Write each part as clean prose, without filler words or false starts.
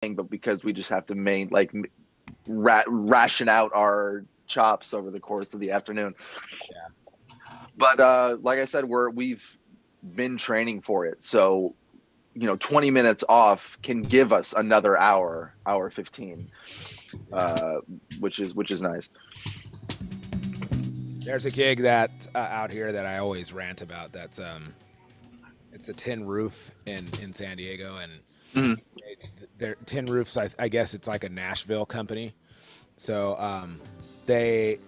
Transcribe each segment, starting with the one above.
but because we just have to ration out our chops over the course of the afternoon. But like I said, we've been training for it, so 20 minutes off can give us another hour 15, uh, which is nice. There's a gig that out here that I always rant about. It's the Tin Roof in San Diego, and Mhm. they're Tin Roofs. I guess it's like a Nashville company. So they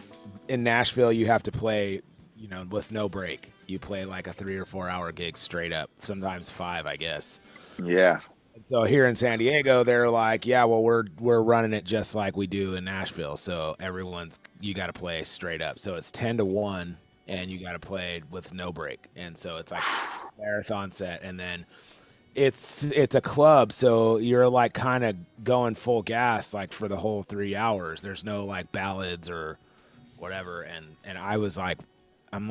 in Nashville you have to play, with no break. You play like a 3 or 4 hour gig straight up, sometimes five, I guess. Yeah. And so here in San Diego, they're like, yeah, well, we're running it just like we do in Nashville. So you got to play straight up. So it's 10 to 1, and you got to play with no break. And so it's like a marathon set, and then it's a club, so you're like kind of going full gas like for the whole 3 hours. There's no like ballads or whatever. And I'm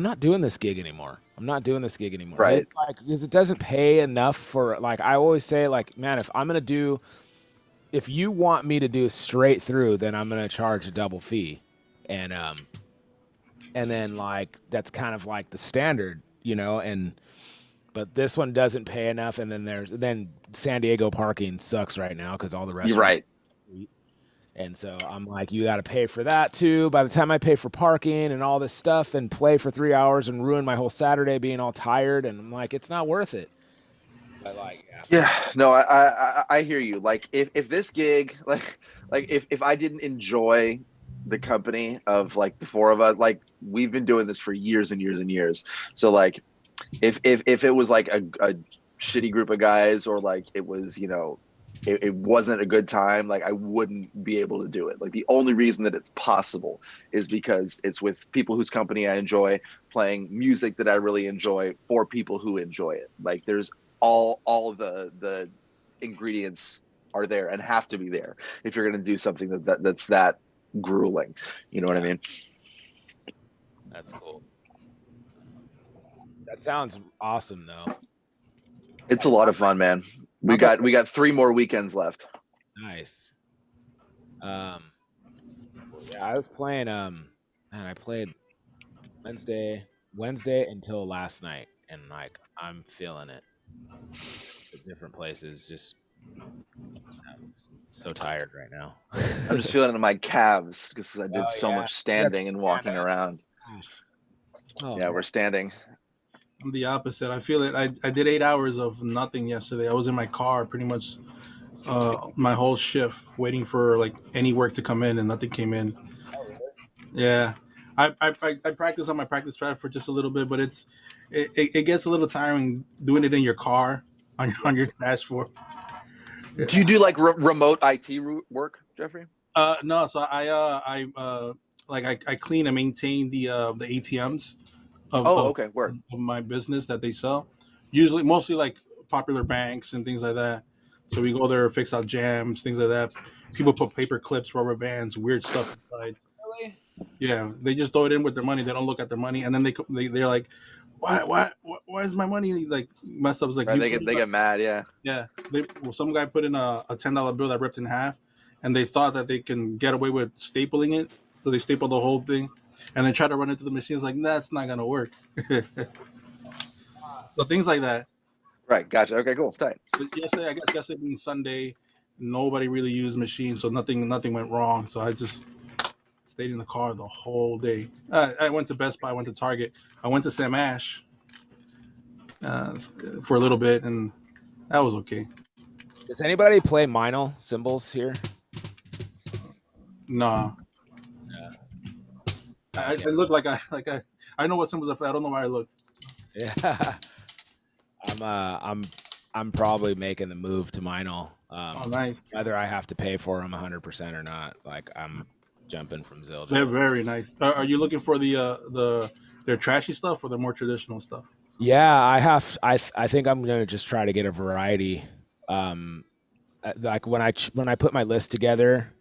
not doing this gig anymore. I'm not doing this gig anymore. Right. It's like because it doesn't pay enough for like I always say like man if you want me to do straight through, then I'm gonna charge a double fee, and then like that's kind of like the standard, and but this one doesn't pay enough. And then San Diego parking sucks right now because all the You're restaurants. right. And so I'm like, you got to pay for that too. By the time I pay for parking and all this stuff and play for 3 hours and ruin my whole Saturday being all tired, and I'm like, it's not worth it. But like, yeah, Yeah, no, I hear you. Like if this gig, like if I didn't enjoy the company of like the four of us, like we've been doing this for years and years and years. So like if it was like a shitty group of guys, or like it was, it wasn't a good time, like I wouldn't be able to do it. Like the only reason that it's possible is because it's with people whose company I enjoy, playing music that I really enjoy for people who enjoy it. Like there's all of the ingredients are there and have to be there if you're going to do something that's that grueling. You know what I yeah, mean? that's cool. That sounds awesome though. It's a That lot of sounds fun, man. we sounds like got we got 3 more weekends left. nice. Um, yeah, I was playing. And I played Wednesday until last night, and like I'm feeling it. At different places, just I'm so tired right now. I'm just feeling it in my calves because I did Oh so yeah, much you have to standing and stand walking up. around. Gosh. Oh Yeah, man. we're standing. I'm the opposite. I feel it. I did 8 hours of nothing yesterday. I was in my car pretty much my whole shift, waiting for like any work to come in, and nothing came in. Oh really? Yeah, I practice on my practice pad for just a little bit, but it gets a little tiring doing it in your car on your dashboard. Do you do like remote IT work, Jeffrey? No, so I clean and maintain the ATMs of, Oh, of okay, work. of my business that they sell. Usually, mostly like popular banks and things like that. So we go there, fix out jams, things like that. People put paper clips, rubber bands, weird stuff inside. Really? Yeah, they just throw it in with their money. They don't look at their money, and then they're like, why is my money like messed up? It's like Right, you they put get in they get mad. Yeah. yeah. Some guy put in a $10 bill that ripped in half, and they thought that they can get away with stapling it, so they stapled the whole thing, and they try to run it through the machine. It's like that's not gonna work. So things like that. Right. Gotcha. Okay. Cool. Tight. But yesterday, I guess yesterday being Sunday, nobody really used machines, so nothing went wrong. So I just stayed in the car the whole day. I went to Best Buy, I went to Target, I went to Sam Ash for a little bit, and that was okay. Does anybody play Minel symbols here? Nah, Yeah. I Okay. look like I know what symbols are. I don't know why I look. Yeah. I'm probably making the move to Minel. Oh, nice. Whether I have to pay for them 100% or not. Like I'm jumping from They're Zillow. very nice. Are you looking for their trashy stuff or the more traditional stuff? Yeah, I think I'm gonna just try to get a variety. Um, like when I put my list together,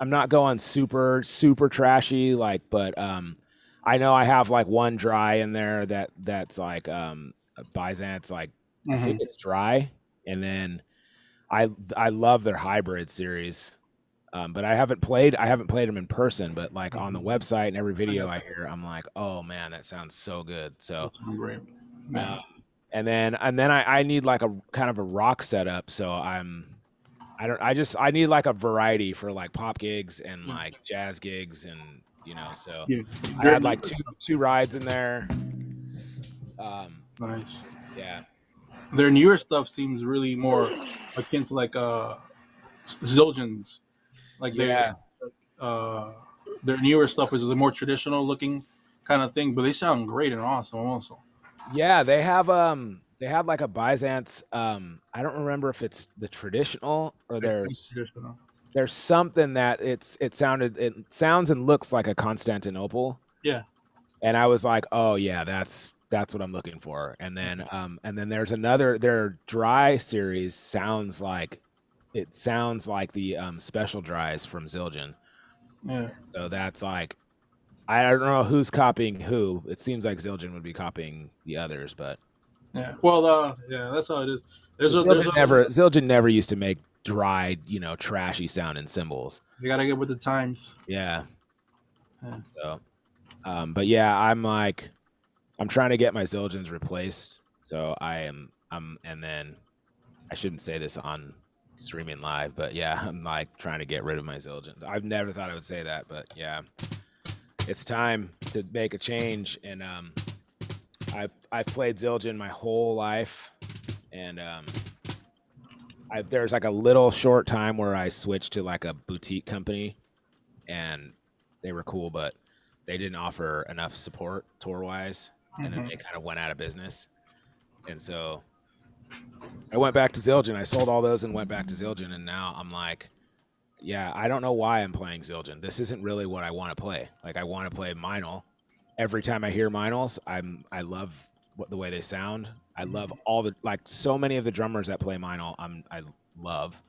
I'm not going super trashy. Like, but I know I have like one dry in there that's like a Byzance. Like I think Hmm. it's dry, and then I love their hybrid series. But I haven't played them in person, but like on the website and every video I hear, I'm like, oh man, that sounds so good. So Great. and then I need like a kind of a rock setup. So I need like a variety for like pop gigs and like jazz gigs, and so I had like two rides in there. Nice. Yeah. Their newer stuff seems really more akin to like Zildjian's. Like Yeah. their newer stuff is a more traditional looking kind of thing, but they sound great and awesome also. Yeah, they have like a Byzance. I don't remember if it's the traditional or there's something that it sounds and looks like a Constantinople. Yeah. And I was like, oh yeah, that's what I'm looking for. And then there's another, their dry series sounds like the special dries from Zildjian. Yeah. So that's like, I don't know who's copying who. It seems like Zildjian would be copying the others, but yeah. Well, yeah, that's how it is. Zildjian never used to make dry, trashy sounding cymbals. You gotta get with the times. Yeah. So, but yeah, I'm trying to get my Zildjians replaced. So and then I shouldn't say this on streaming live, but yeah, I'm like trying to get rid of my Zildjians. I've never thought I would say that, but yeah, it's time to make a change. And I've played Zildjian my whole life, and there's like a little short time where I switched to like a boutique company, and they were cool, but they didn't offer enough support tour wise, and then they kind of went out of business. And so I went back to Zildjian. I sold all those and went back to Zildjian, and now I'm like, yeah, I don't know why I'm playing Zildjian. This isn't really what I want to play. Like, I want to play Meinl. Every time I hear Meinls, I love the way they sound. I love so many of the drummers that play Meinl. I love,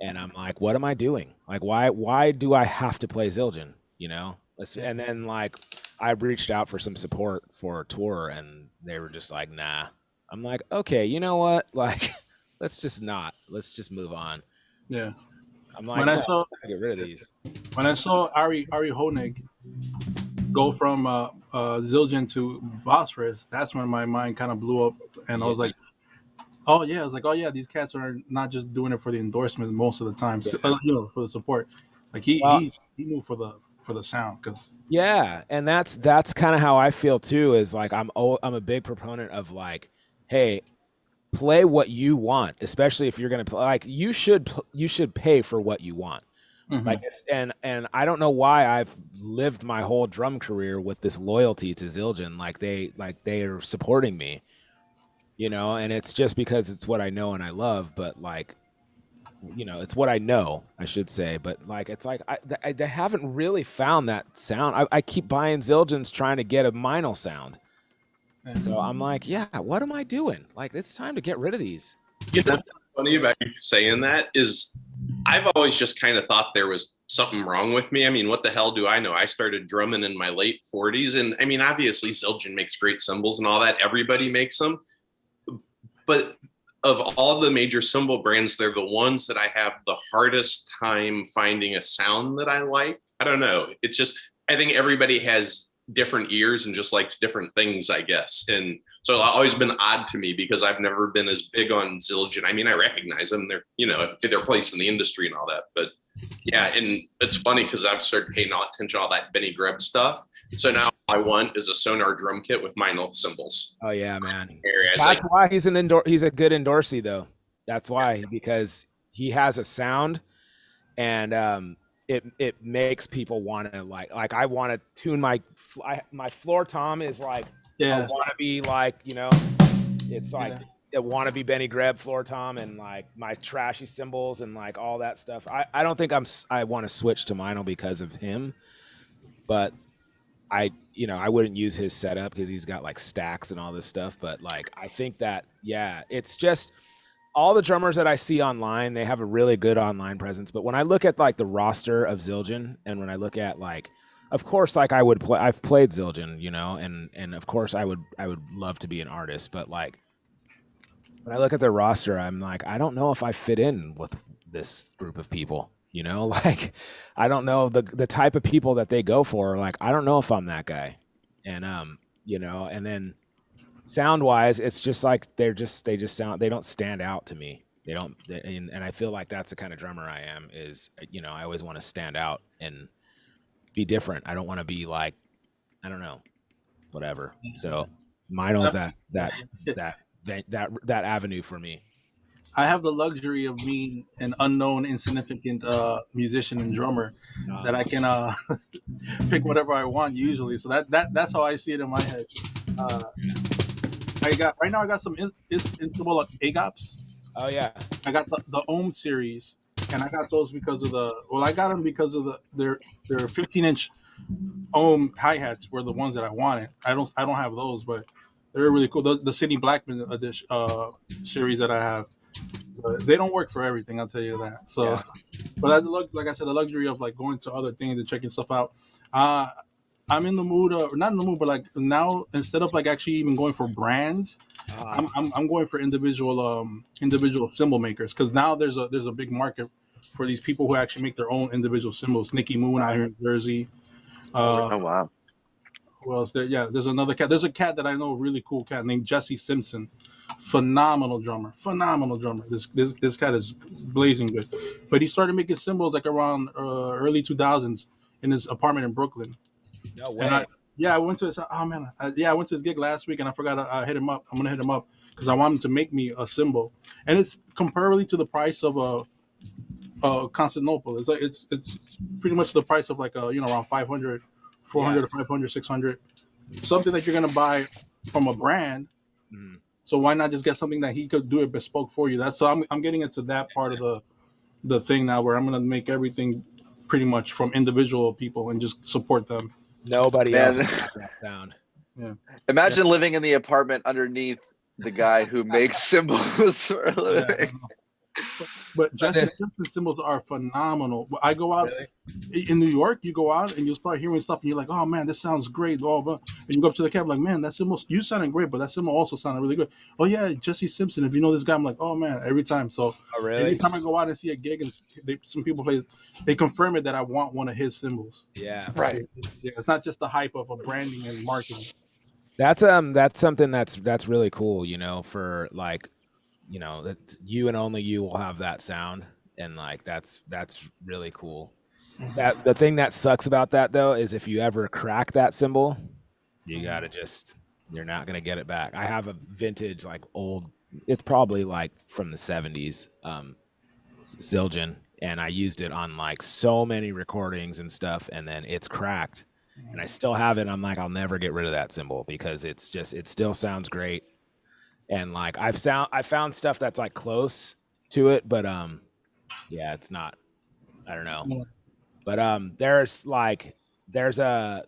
and I'm like, what am I doing? Like, why do I have to play Zildjian? And then like I reached out for some support for a tour, and they were just like, nah. I'm like, okay, you know what? Like, let's just move on. Yeah. I'm like, I get rid of these. When I saw Ari Honig go from Zildjian to Bosphorus, that's when my mind kind of blew up, and I was like, oh yeah, these cats are not just doing it for the endorsement most of the time, for the support. Like he moved for the sound, because and that's kind of how I feel too. Is like I'm a big proponent of like, hey, play what you want, especially if you're gonna play. Like you should pay for what you want. Like, and I don't know why I've lived my whole drum career with this loyalty to Zildjian. Like they are supporting me, and it's just because it's what I know and I love. But like, it's what I know, I should say. But like, it's like they haven't really found that sound. I keep buying Zildjians trying to get a Meinl sound. So I'm like, yeah, what am I doing? Like, it's time to get rid of these. What's funny about you saying that is I've always just kind of thought there was something wrong with me. I mean, what the hell do I know? I started drumming in my late 40s. And I mean, obviously Zildjian makes great cymbals and all that. Everybody makes them. But of all the major cymbal brands, they're the ones that I have the hardest time finding a sound that I like. I don't know. It's just, I think everybody has different ears and just likes different things, I guess. And so it's always been odd to me because I've never been as big on Zildjian. I mean, I recognize them. They're, their place in the industry and all that. But yeah, and it's funny because I've started paying attention to all that Benny Greb stuff. So now all I want is a Sonar drum kit with Meinl cymbals. Oh yeah, man. That's why he's he's a good endorsee though. That's why, because he has a sound, and it makes people want to like I want to tune my floor tom is like, I want to be like, it's like I want to be Benny Greb floor tom, and like my trashy cymbals and like all that stuff. I don't think I want to switch to Meinl because of him, but I wouldn't use his setup because he's got like stacks and all this stuff. But like, I think that, it's just all the drummers that I see online, they have a really good online presence. But when I look at like the roster of Zildjian, and when I look at like, of course, like I've played Zildjian, and of course I would love to be an artist, but like when I look at their roster, I'm like, I don't know if I fit in with this group of people. You know, like I don't know the type of people that they go for. Like I don't know if I'm that guy, and you know, and then sound wise, it's just like they just sound, they don't stand out to me. They don't, and I feel like that's the kind of drummer I am. Is you know, I always want to stand out and be different. I don't want to be like, I don't know, whatever. So Meinl's that avenue for me. I have the luxury of being an unknown, insignificant musician and drummer that I can pick whatever I want usually. So that's how I see it in my head. I got some instrumental like AGOPs. Oh yeah, I got the Ohm series, and I got those because of I got them because of their 15-inch Ohm hi-hats were the ones that I wanted. I don't have those, but they're really cool. The Sidney Blackman edition series that I have, they don't work for everything. I'll tell you that. So, yeah. But like I said, the luxury of like going to other things and checking stuff out. I'm in the mood, not in the mood, but like now instead of like actually even going for brands, I'm going for individual cymbal makers, because now there's a big market for these people who actually make their own individual cymbals. Nicky Moon out here in Jersey. Oh wow. Who else there? Yeah, there's another cat. There's a cat that I know, a really cool cat named Jesse Simpson. Phenomenal drummer. This cat is blazing good. But he started making cymbals like around early 2000s in his apartment in Brooklyn. No way. And I went to his. I went to his gig last week, and I forgot I hit him up. I'm gonna hit him up because I want him to make me a cymbal, and it's comparably to the price of a Constantinople. It's like it's pretty much the price of like around 500, 400 to 500, 600, something that you're gonna buy from a brand. So why not just get something that he could do it bespoke for you? I'm getting into that part of the thing now, where I'm gonna make everything pretty much from individual people and just support them. Nobody else has that sound. Yeah. Imagine living in the apartment underneath the guy who makes cymbals for a living. But Jesse Simpson cymbals are phenomenal. I go out in New York, you go out and you start hearing stuff, and you're like, "Oh man, this sounds great!" And you go up to the cab like, "Man, that cymbal, you sounding great, but that cymbal also sounded really good." Oh yeah, Jesse Simpson. If you know this guy, I'm like, "Oh man!" Every time. So anytime I go out and see a gig and some people play, they confirm it that I want one of his cymbals. Yeah, right. Yeah, it's not just the hype of a branding and marketing. That's something that's really cool. You know, for like, you know, that you and only you will have that sound, and like that's really cool. That the thing that sucks about that though is if you ever crack that cymbal, you're not gonna get it back. I have a vintage, like old, it's probably like from the 70s Zildjian, and I used it on like so many recordings and stuff, and then it's cracked, and I still have it. And I'm like, I'll never get rid of that cymbal because it still sounds great. And like I found stuff that's like close to it, but yeah, it's not. I don't know. But there was a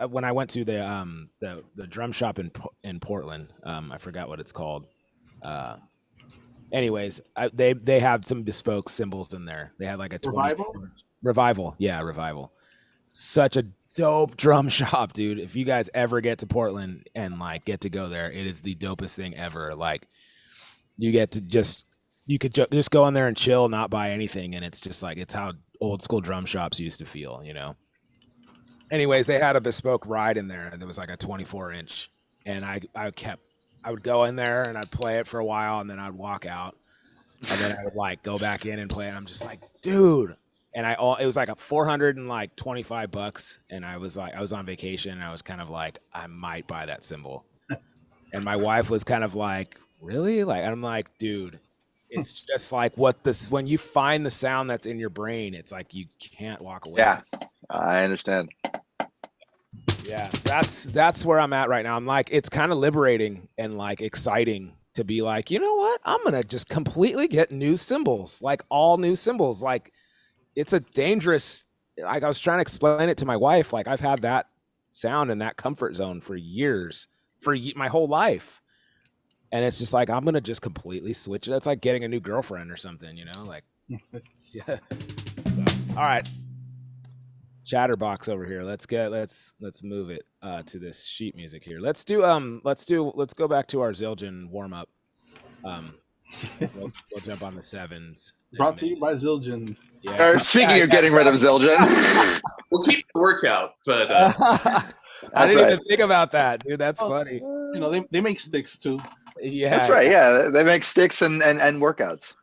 when I went to the drum shop in Portland, I forgot what it's called. Anyways, they have some bespoke cymbals in there. They had like a Revival. Yeah, Revival. Such a dope drum shop, dude. If you guys ever get to Portland and like get to go there, it is the dopest thing ever. Like you get to you could just go in there and chill, not buy anything, and it's just like it's how old school drum shops used to feel, you know. Anyways, they had a bespoke ride in there, and there was like a 24-inch, and I would go in there and I'd play it for a while, and then I'd walk out, and then I would like go back in and play it. I'm just like, dude. And it was like a $425, and I was on vacation, and I was kind of like, I might buy that cymbal. And my wife was kind of like, really? Like, I'm like, dude, it's just like when you find the sound that's in your brain, it's like you can't walk away. Yeah, I understand. Yeah, that's where I'm at right now. I'm like, it's kind of liberating and like exciting to be like, you know what? I'm gonna just completely get new cymbals, like all new cymbals, like. It's a dangerous, like I was trying to explain it to my wife. Like I've had that sound in that comfort zone for years, for my whole life. And it's just like, I'm going to just completely switch it. That's like getting a new girlfriend or something, you know, like, yeah. So, all right. Chatterbox over here. Let's move it to this sheet music here. Let's go back to our Zildjian warm up. We'll jump on the 7s. Brought to you by Zildjian. Yeah. Or speaking of getting rid of Zildjian, We'll keep the workout, but I That's didn't right. even think about that, dude. That's funny. You know, they make sticks too. Yeah, that's right. Yeah, they make sticks and workouts.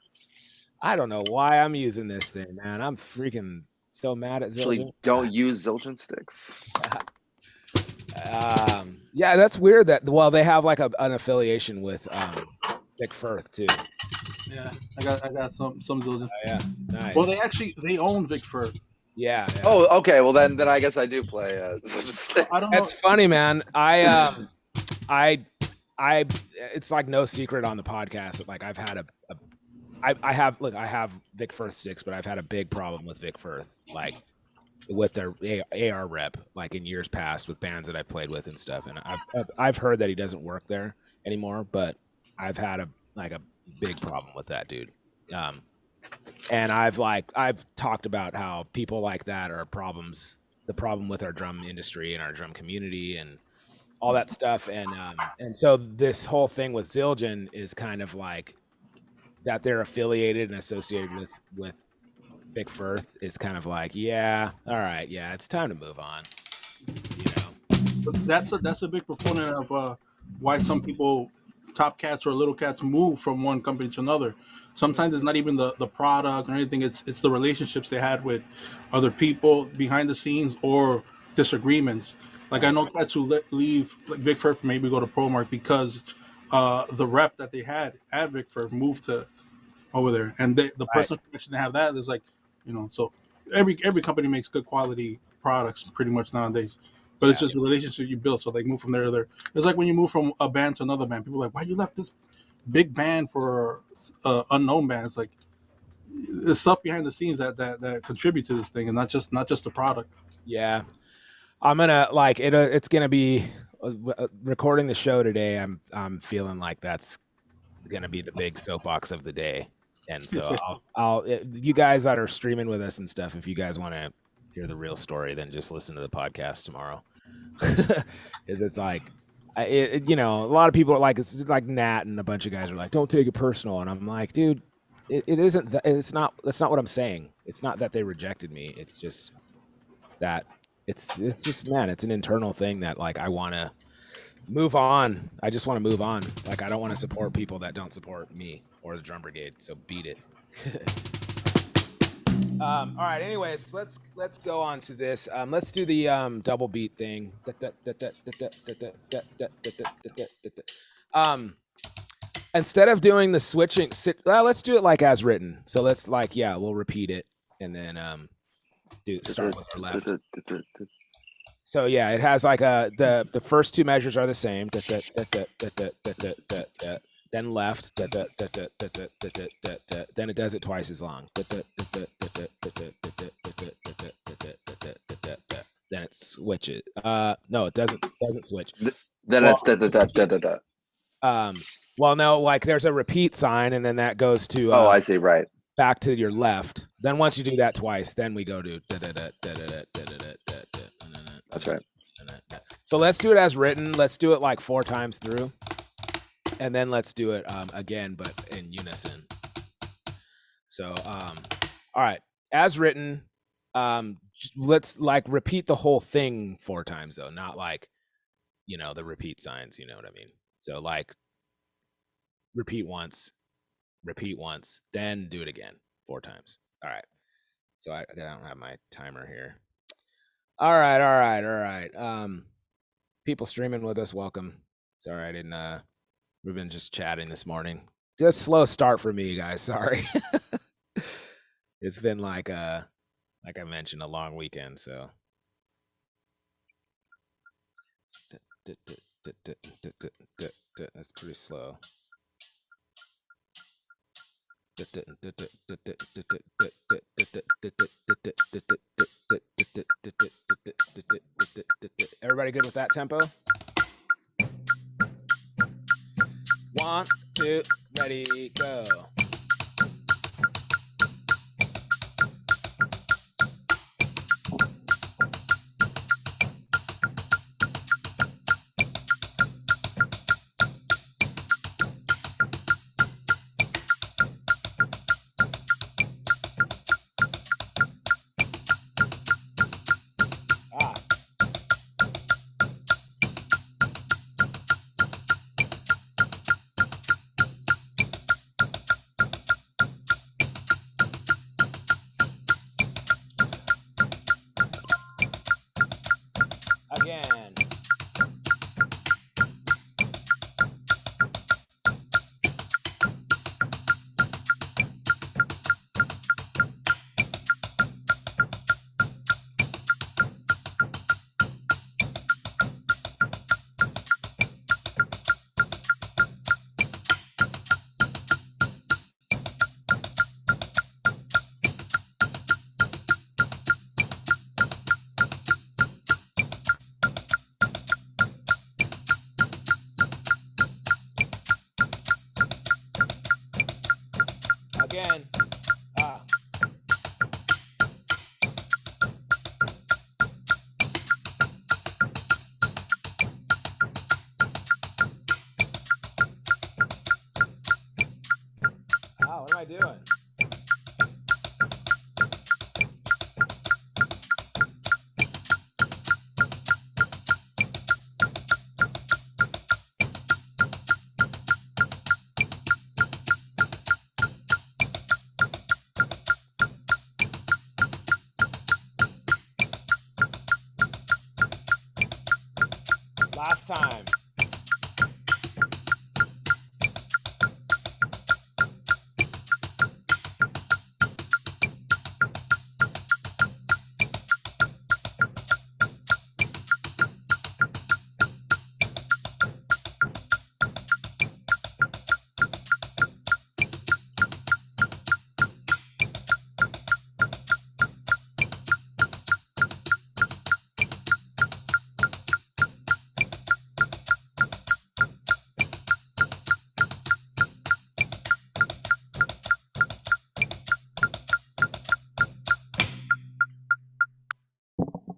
I don't know why I'm using this thing, man. I'm freaking so mad at Actually, Zildjian. don't use Zildjian sticks. Yeah, that's weird. That they have like an affiliation with Vic Firth too. Yeah, I got some Zildjian. Oh, yeah, nice. Well, they own Vic Firth. Yeah. Oh, okay. Well, then I guess I do play Zildjian sticks. I don't know. That's funny, man. I it's like no secret on the podcast that like I've had I have Vic Firth sticks, but I've had a big problem with Vic Firth, like with their AR rep, like in years past with bands that I played with and stuff. And I've heard that he doesn't work there anymore, but I've had a big problem with that dude. And I've talked about how people like that are the problem with our drum industry and our drum community and all that stuff. And so this whole thing with Zildjian is kind of like that they're affiliated and associated with Vic Firth is kind of like, yeah, all right, yeah, it's time to move on. You know, But that's a big proponent of why some people, top cats or little cats, move from one company to another. Sometimes it's not even the product or anything. It's the relationships they had with other people behind the scenes or disagreements. Like I know cats who leave like Vic Firth, maybe go to ProMark because the rep that they had at Vic Firth moved to over there, and the personal connection they have that is like, you know. So every company makes good quality products pretty much nowadays. But it's just the relationship you build. So like move from there to there. It's like when you move from a band to another band. People are like, why you left this big band for unknown band? It's like the stuff behind the scenes that contribute to this thing, and not just the product. yeah, I'm gonna like it. It's gonna be recording the show today. I'm feeling like that's gonna be the big soapbox of the day. And so I'll you guys that are streaming with us and stuff, if you guys want to hear the real story, then just listen to the podcast tomorrow. It's like, you know, a lot of people are like, it's like Nat and a bunch of guys are like, don't take it personal. And I'm like, dude, it isn't, that's not what I'm saying. It's not that they rejected me. It's just that it's just, man, it's an internal thing that like, I want to move on. I just want to move on. Like, I don't want to support people that don't support me or the drum brigade. So beat it. All right. Anyways, let's go on to this. Let's do the double beat thing. Instead of doing the switching, let's do it like as written. So let's like, yeah, we'll repeat it and then start with our left. So yeah, it has like the first two measures are the same. Then left, then it does it twice as long. Then it switches. No, it doesn't switch. Then it's da da da da da da. Well, no, like there's a repeat sign, and then that goes to. I see. Right. Back to your left. Then once you do that twice, then we go to. That's right. So let's do it as written. Let's do it like 4 times through. And then let's do it again, but in unison. So, all right, as written, let's like repeat the whole thing 4 times though, not like, you know, the repeat signs, you know what I mean? So like repeat once, then do it again 4 times. All right. So I don't have my timer here. All right. People streaming with us, welcome. Sorry, I didn't, we've been just chatting this morning. Just slow start for me, guys. Sorry. It's been like I mentioned, a long weekend, so. That's pretty slow. Everybody good with that tempo? 1, 2, ready, go. Again. Again. What am I doing? Last time.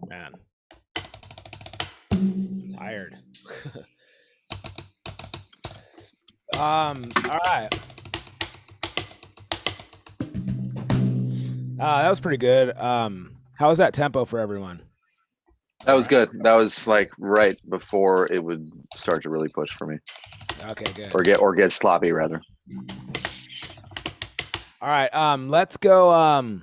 Man, I'm tired. All right. That was pretty good. How was that tempo for everyone? That was good. That was like right before it would start to really push for me. Okay, good. Or get sloppy rather. All right. Let's go.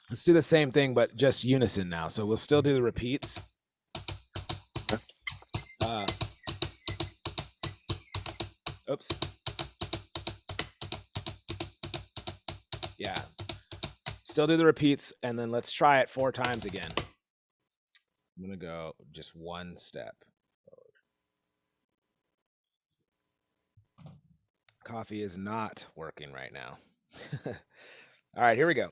Let's do the same thing, but just unison now. So we'll still do the repeats. Oops. Yeah. Still do the repeats, and then let's try it 4 times again. I'm going to go just one step forward. Coffee is not working right now. All right, here we go.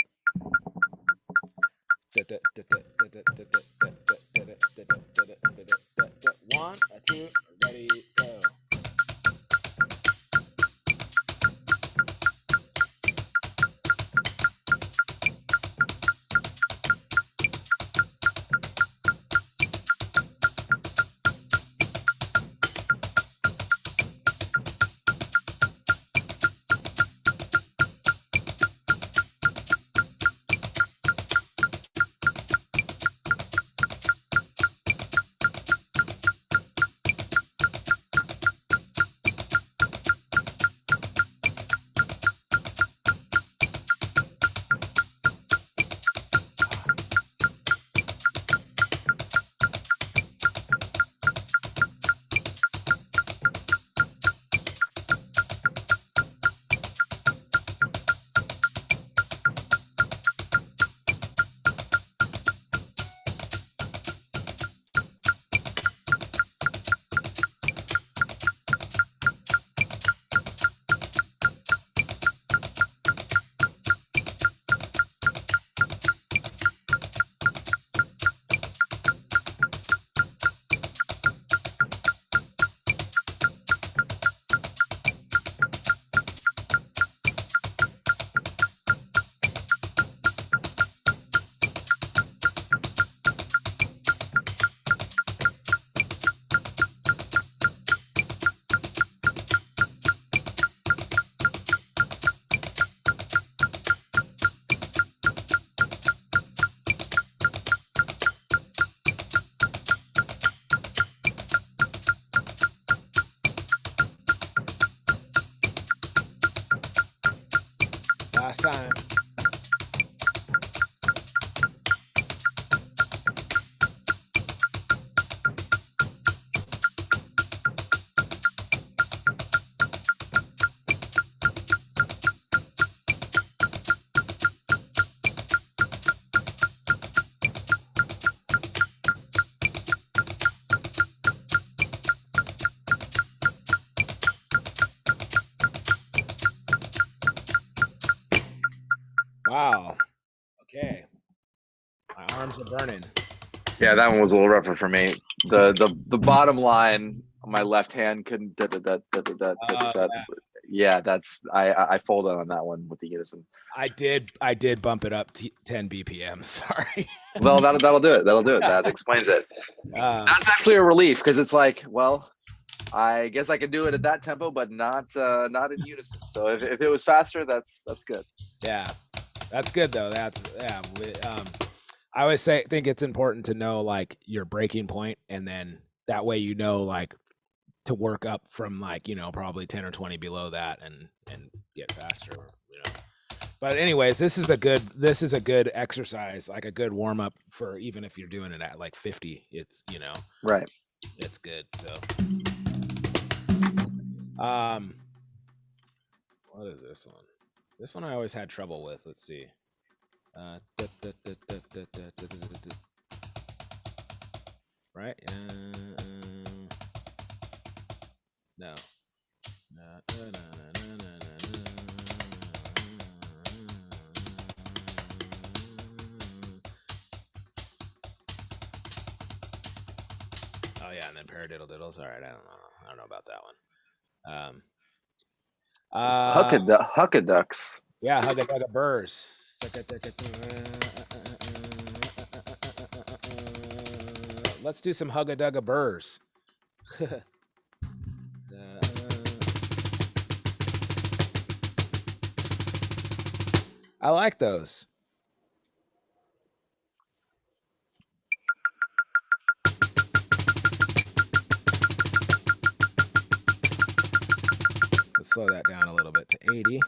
1, 2, ready, go. Last time. Okay. My arms are burning. Yeah, that one was a little rougher for me. The bottom line, my left hand couldn't. Yeah, that's I folded on that one with the unison. I did bump it up 10 BPM. Sorry. Well, that'll do it. That'll do it. That explains it. That's actually a relief because it's like, well, I guess I could do it at that tempo, but not in unison. So if it was faster, that's good. Yeah, that's good though. That's I always think it's important to know like your breaking point, and then that way you know like to work up from like probably 10 or 20 below that and get faster. But anyways, this is a good exercise, like a good warm up for even if you're doing it at like 50. It's right. It's good. So what is this one? This one I always had trouble with. Let's see. Right? No. Oh yeah, and then paradiddle diddles. All right, I don't know about that one. Huckaducks. Yeah, hugga burrs. Let's do some hugga dugga burrs. I like those. Let's slow that down a little bit to 80.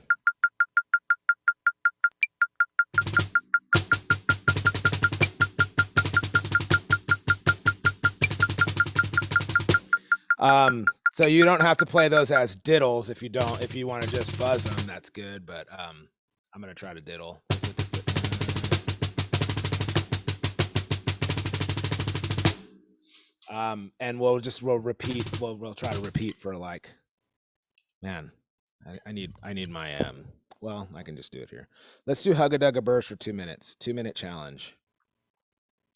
So you don't have to play those as diddles if you want to just buzz them, that's good. But I'm gonna try to diddle. And we'll try to repeat for like, man, I need my well, I can just do it here. Let's do Hugga Dugga Burst for 2 minutes. 2-minute challenge.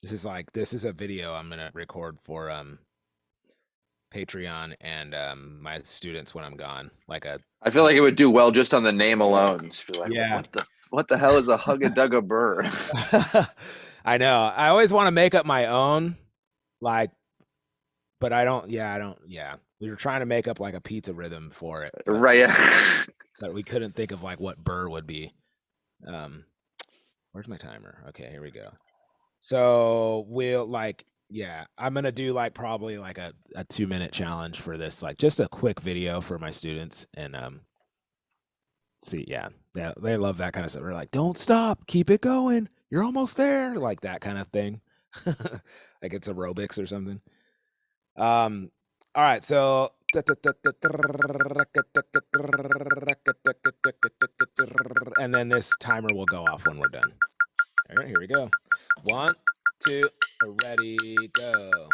This is a video I'm gonna record for Patreon and my students when I'm gone. I feel like it would do well just on the name alone. Just be like, yeah. What the hell is a Hugga Dugga Burr? I know. I always want to make up my own, but I don't. We were trying to make up like a pizza rhythm for it, right? Yeah. But we couldn't think of like what burr would be. Where's my timer? Okay, here we go. So I'm gonna do like probably like a 2-minute challenge for this, like just a quick video for my students, and see, yeah, they love that kind of stuff. We're like, don't stop, keep it going, you're almost there, like that kind of thing. Like it's aerobics or something. All right, so and then this timer will go off when we're done. All right, here we go. 1, 2, ready, go.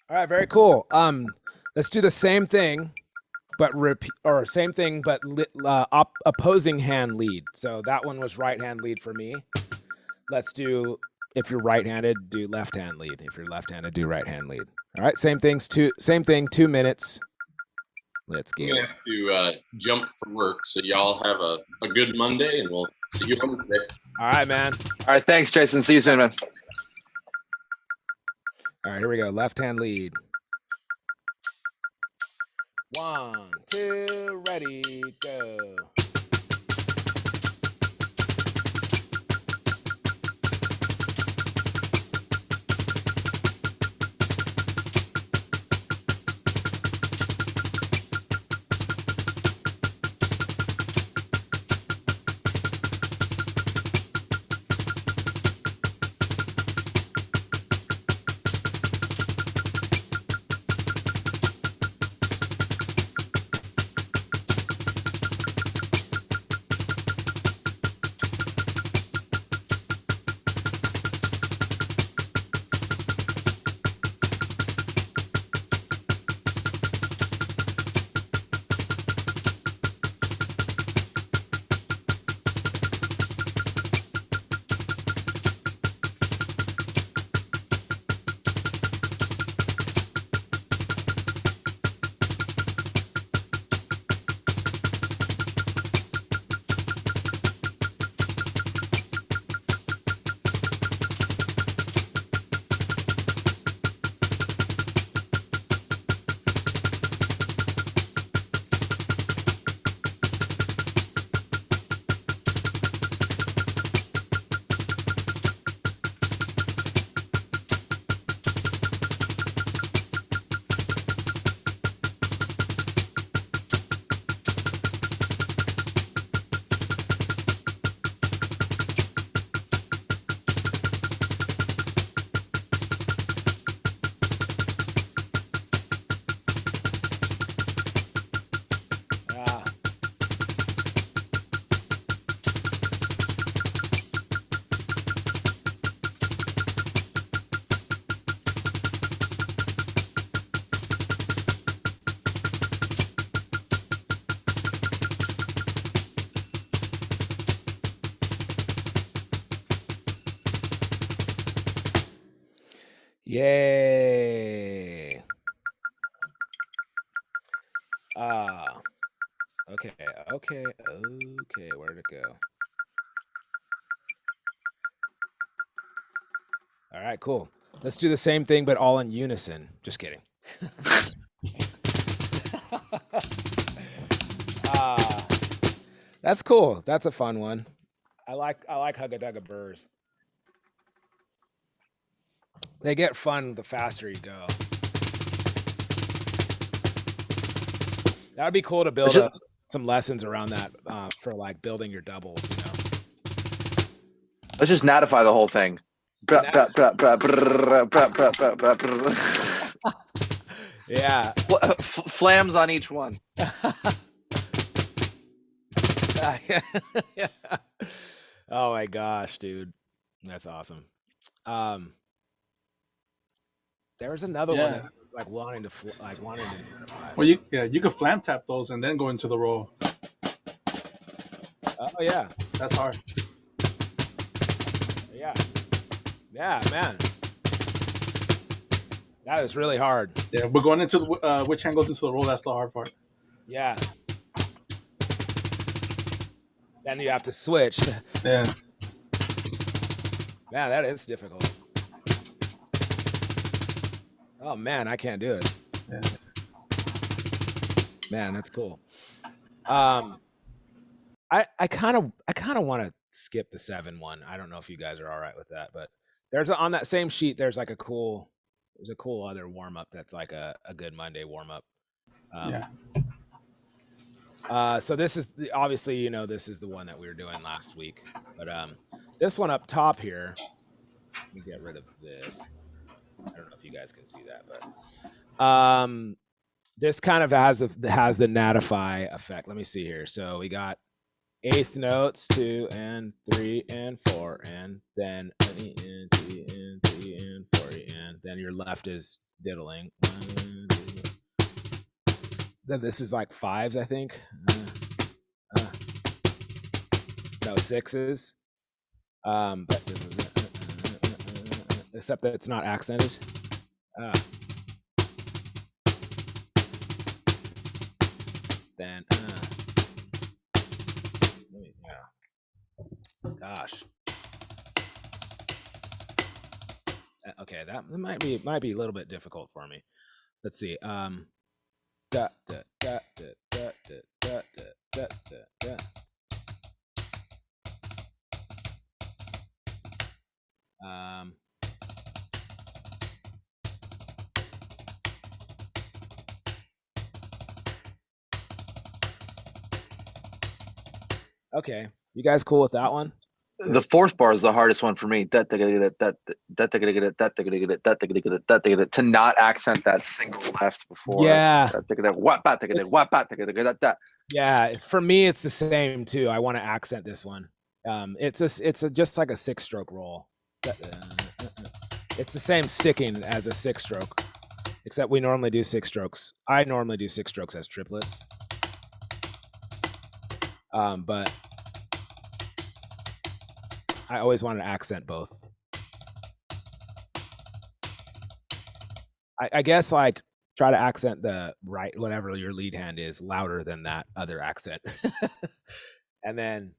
All right, very cool. Let's do the same thing, but opposing hand lead. So that one was right hand lead for me. Let's do, if you're right-handed, do left hand lead. If you're left-handed, do right hand lead. All right, same thing. 2 minutes. Let's I'm go. gonna have to jump for work, so y'all have a good Monday, and we'll see you Wednesday. All right, man. All right, thanks, Jason. See you soon, man. All right, here we go. Left hand lead. 1, 2, ready, go. Yay. Okay. Where'd it go? All right, cool. Let's do the same thing, but all in unison. Just kidding. That's cool. That's a fun one. I like Hugga Dugga Burrs. They get fun the faster you go. That would be cool to build some lessons around that for like building your doubles, you know. Let's just natify the whole thing. Yeah. Flams on each one. Oh my gosh, dude. That's awesome. There was another one that was like wanting to natify. Well, you could flam tap those and then go into the roll. Oh yeah. That's hard. Yeah, man. That is really hard. Yeah, we're going into which hand goes into the roll. That's the hard part. Yeah. Then you have to switch. Yeah. Man, that is difficult. Oh man, I can't do it. Yeah. Man, that's cool. I kind of want to skip the 7-1. I don't know if you guys are all right with that, but on that same sheet, there's a cool other warm up that's like a good Monday warm up. So this is obviously, you know, this is the one that we were doing last week, but this one up top here, let me get rid of this. I don't know if you guys can see that, but this kind of has the natify effect. Let me see here. So we got eighth notes, 2 and 3 and 4, and then an E and 3 and 3 and 3, and then your left is diddling. Then this is like 5s, I think. No, 6s. But except that it's not accented. Then gosh. Okay, that might be a little bit difficult for me. Let's see. Da, da, da, da, da, da, da, da, da, da. Okay, you guys cool with that one? The 4th bar is the hardest one for me. To not accent that single left before. Yeah. Yeah. For me, it's the same too. I want to accent this one. It's just like a 6-stroke roll. It's the same sticking as a 6-stroke, except we normally do 6 strokes. I normally do 6 strokes as triplets. But I always want to accent both. I guess like try to accent the right, whatever your lead hand is, louder than that other accent. and then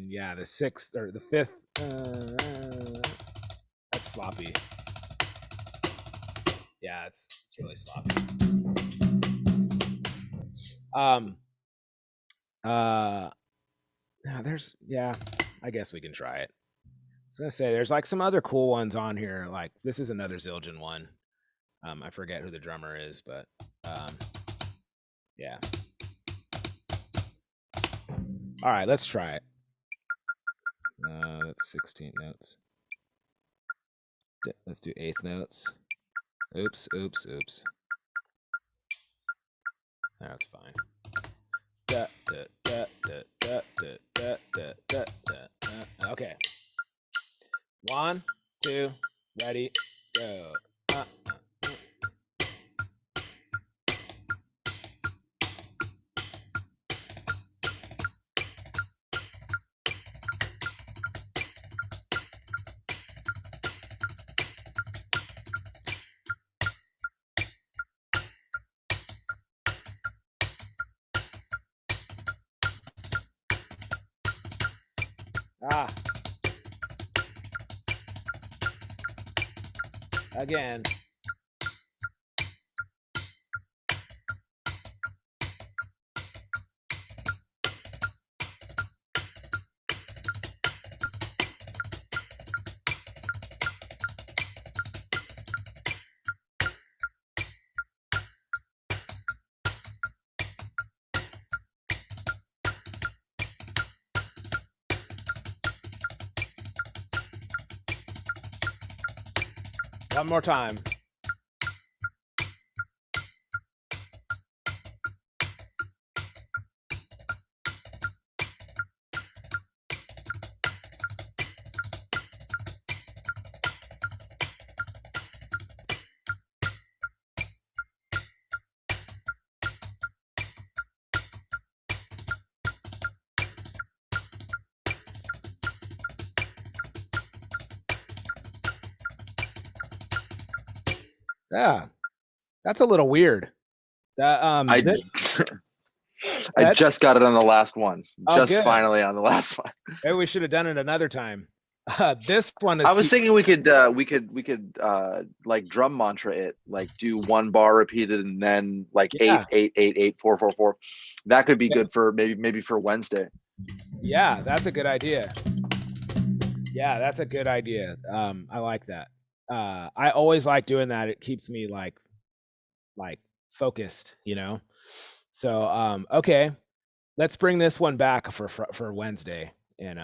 yeah, the 6th or the 5th, that's sloppy. Yeah, it's really sloppy. I guess we can try it. I was gonna say there's like some other cool ones on here. Like this is another Zildjian one. I forget who the drummer is, but yeah. All right, let's try it. That's 16 notes. Let's do 8th notes. Oops. That's fine. Okay. 1, 2, ready, go. Again. One more time. Yeah, that's a little weird. That I just got it on the last one. Oh, good. Finally on the last one. Maybe we should have done it another time. This one is. I was thinking we could like drum mantra it, like do 1 bar repeated and then like 8 8 8 8 4 4 4. That could be good for maybe for Wednesday. Yeah, that's a good idea. Yeah, that's a good idea. I like that. I always like doing that. It keeps me like focused, you know. So okay, let's bring this one back for Wednesday, and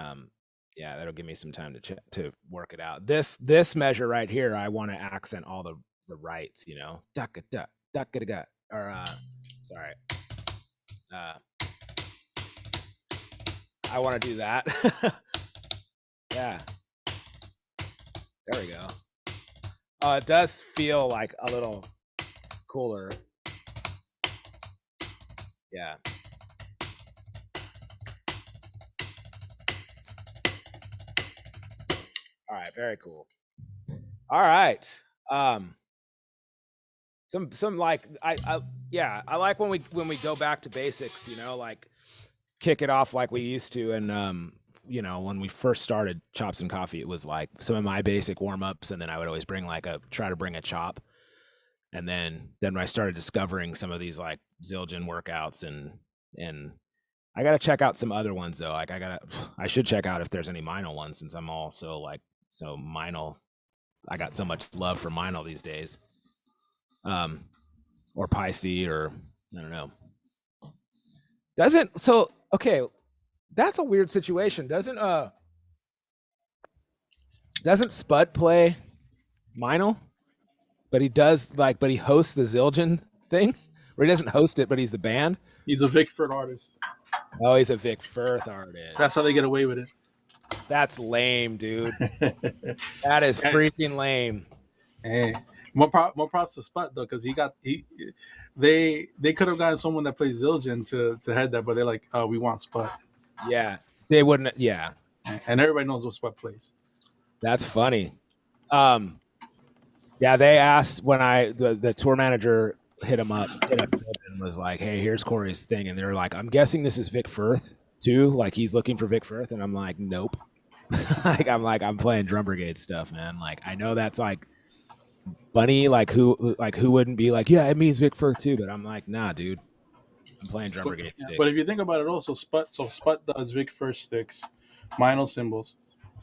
yeah, that'll give me some time to work it out. This measure right here, I want to accent all the rights, you know. Ducka duck, ducka duck, or sorry. I want to do that. Yeah. There we go. It does feel like a little cooler. Yeah. All right, very cool. All right. Some like I like when we go back to basics, you know, like kick it off like we used to. And you know, when we first started Chops and Coffee, it was like some of my basic warm-ups, and then I would always try to bring a chop. And then I started discovering some of these like Zildjian workouts, and I gotta check out some other ones though. Like I should check out if there's any Meinl ones, since I'm also like so Meinl. I got so much love for Meinl these days. Or Pisces, or I don't know. Okay, that's a weird situation. Doesn't Spud play Meinl? But he hosts the Zildjian thing, or he doesn't host it, but he's the band. He's a Vic Firth artist. Oh, he's a Vic Firth artist. That's how they get away with it. That's lame, dude. That is freaking lame. Hey, more props to Spud though, because they could have gotten someone that plays Zildjian to head that, but they're like, oh, we want Spud. Yeah, they wouldn't. Yeah, and everybody knows what Spud plays. That's funny. Yeah, they asked when the tour manager hit up and was like, "Hey, here's Corey's thing," and they're like, "I'm guessing this is Vic Firth too. Like he's looking for Vic Firth," and I'm like, "Nope." I'm playing Drum Brigade stuff, man. Like I know that's like funny. Like who wouldn't be like, yeah, it means Vic Firth too, but I'm like, nah, dude. I'm playing Drum Brigade sticks. But if you think about it, also Spud does Vic Firth sticks, Meinl cymbals,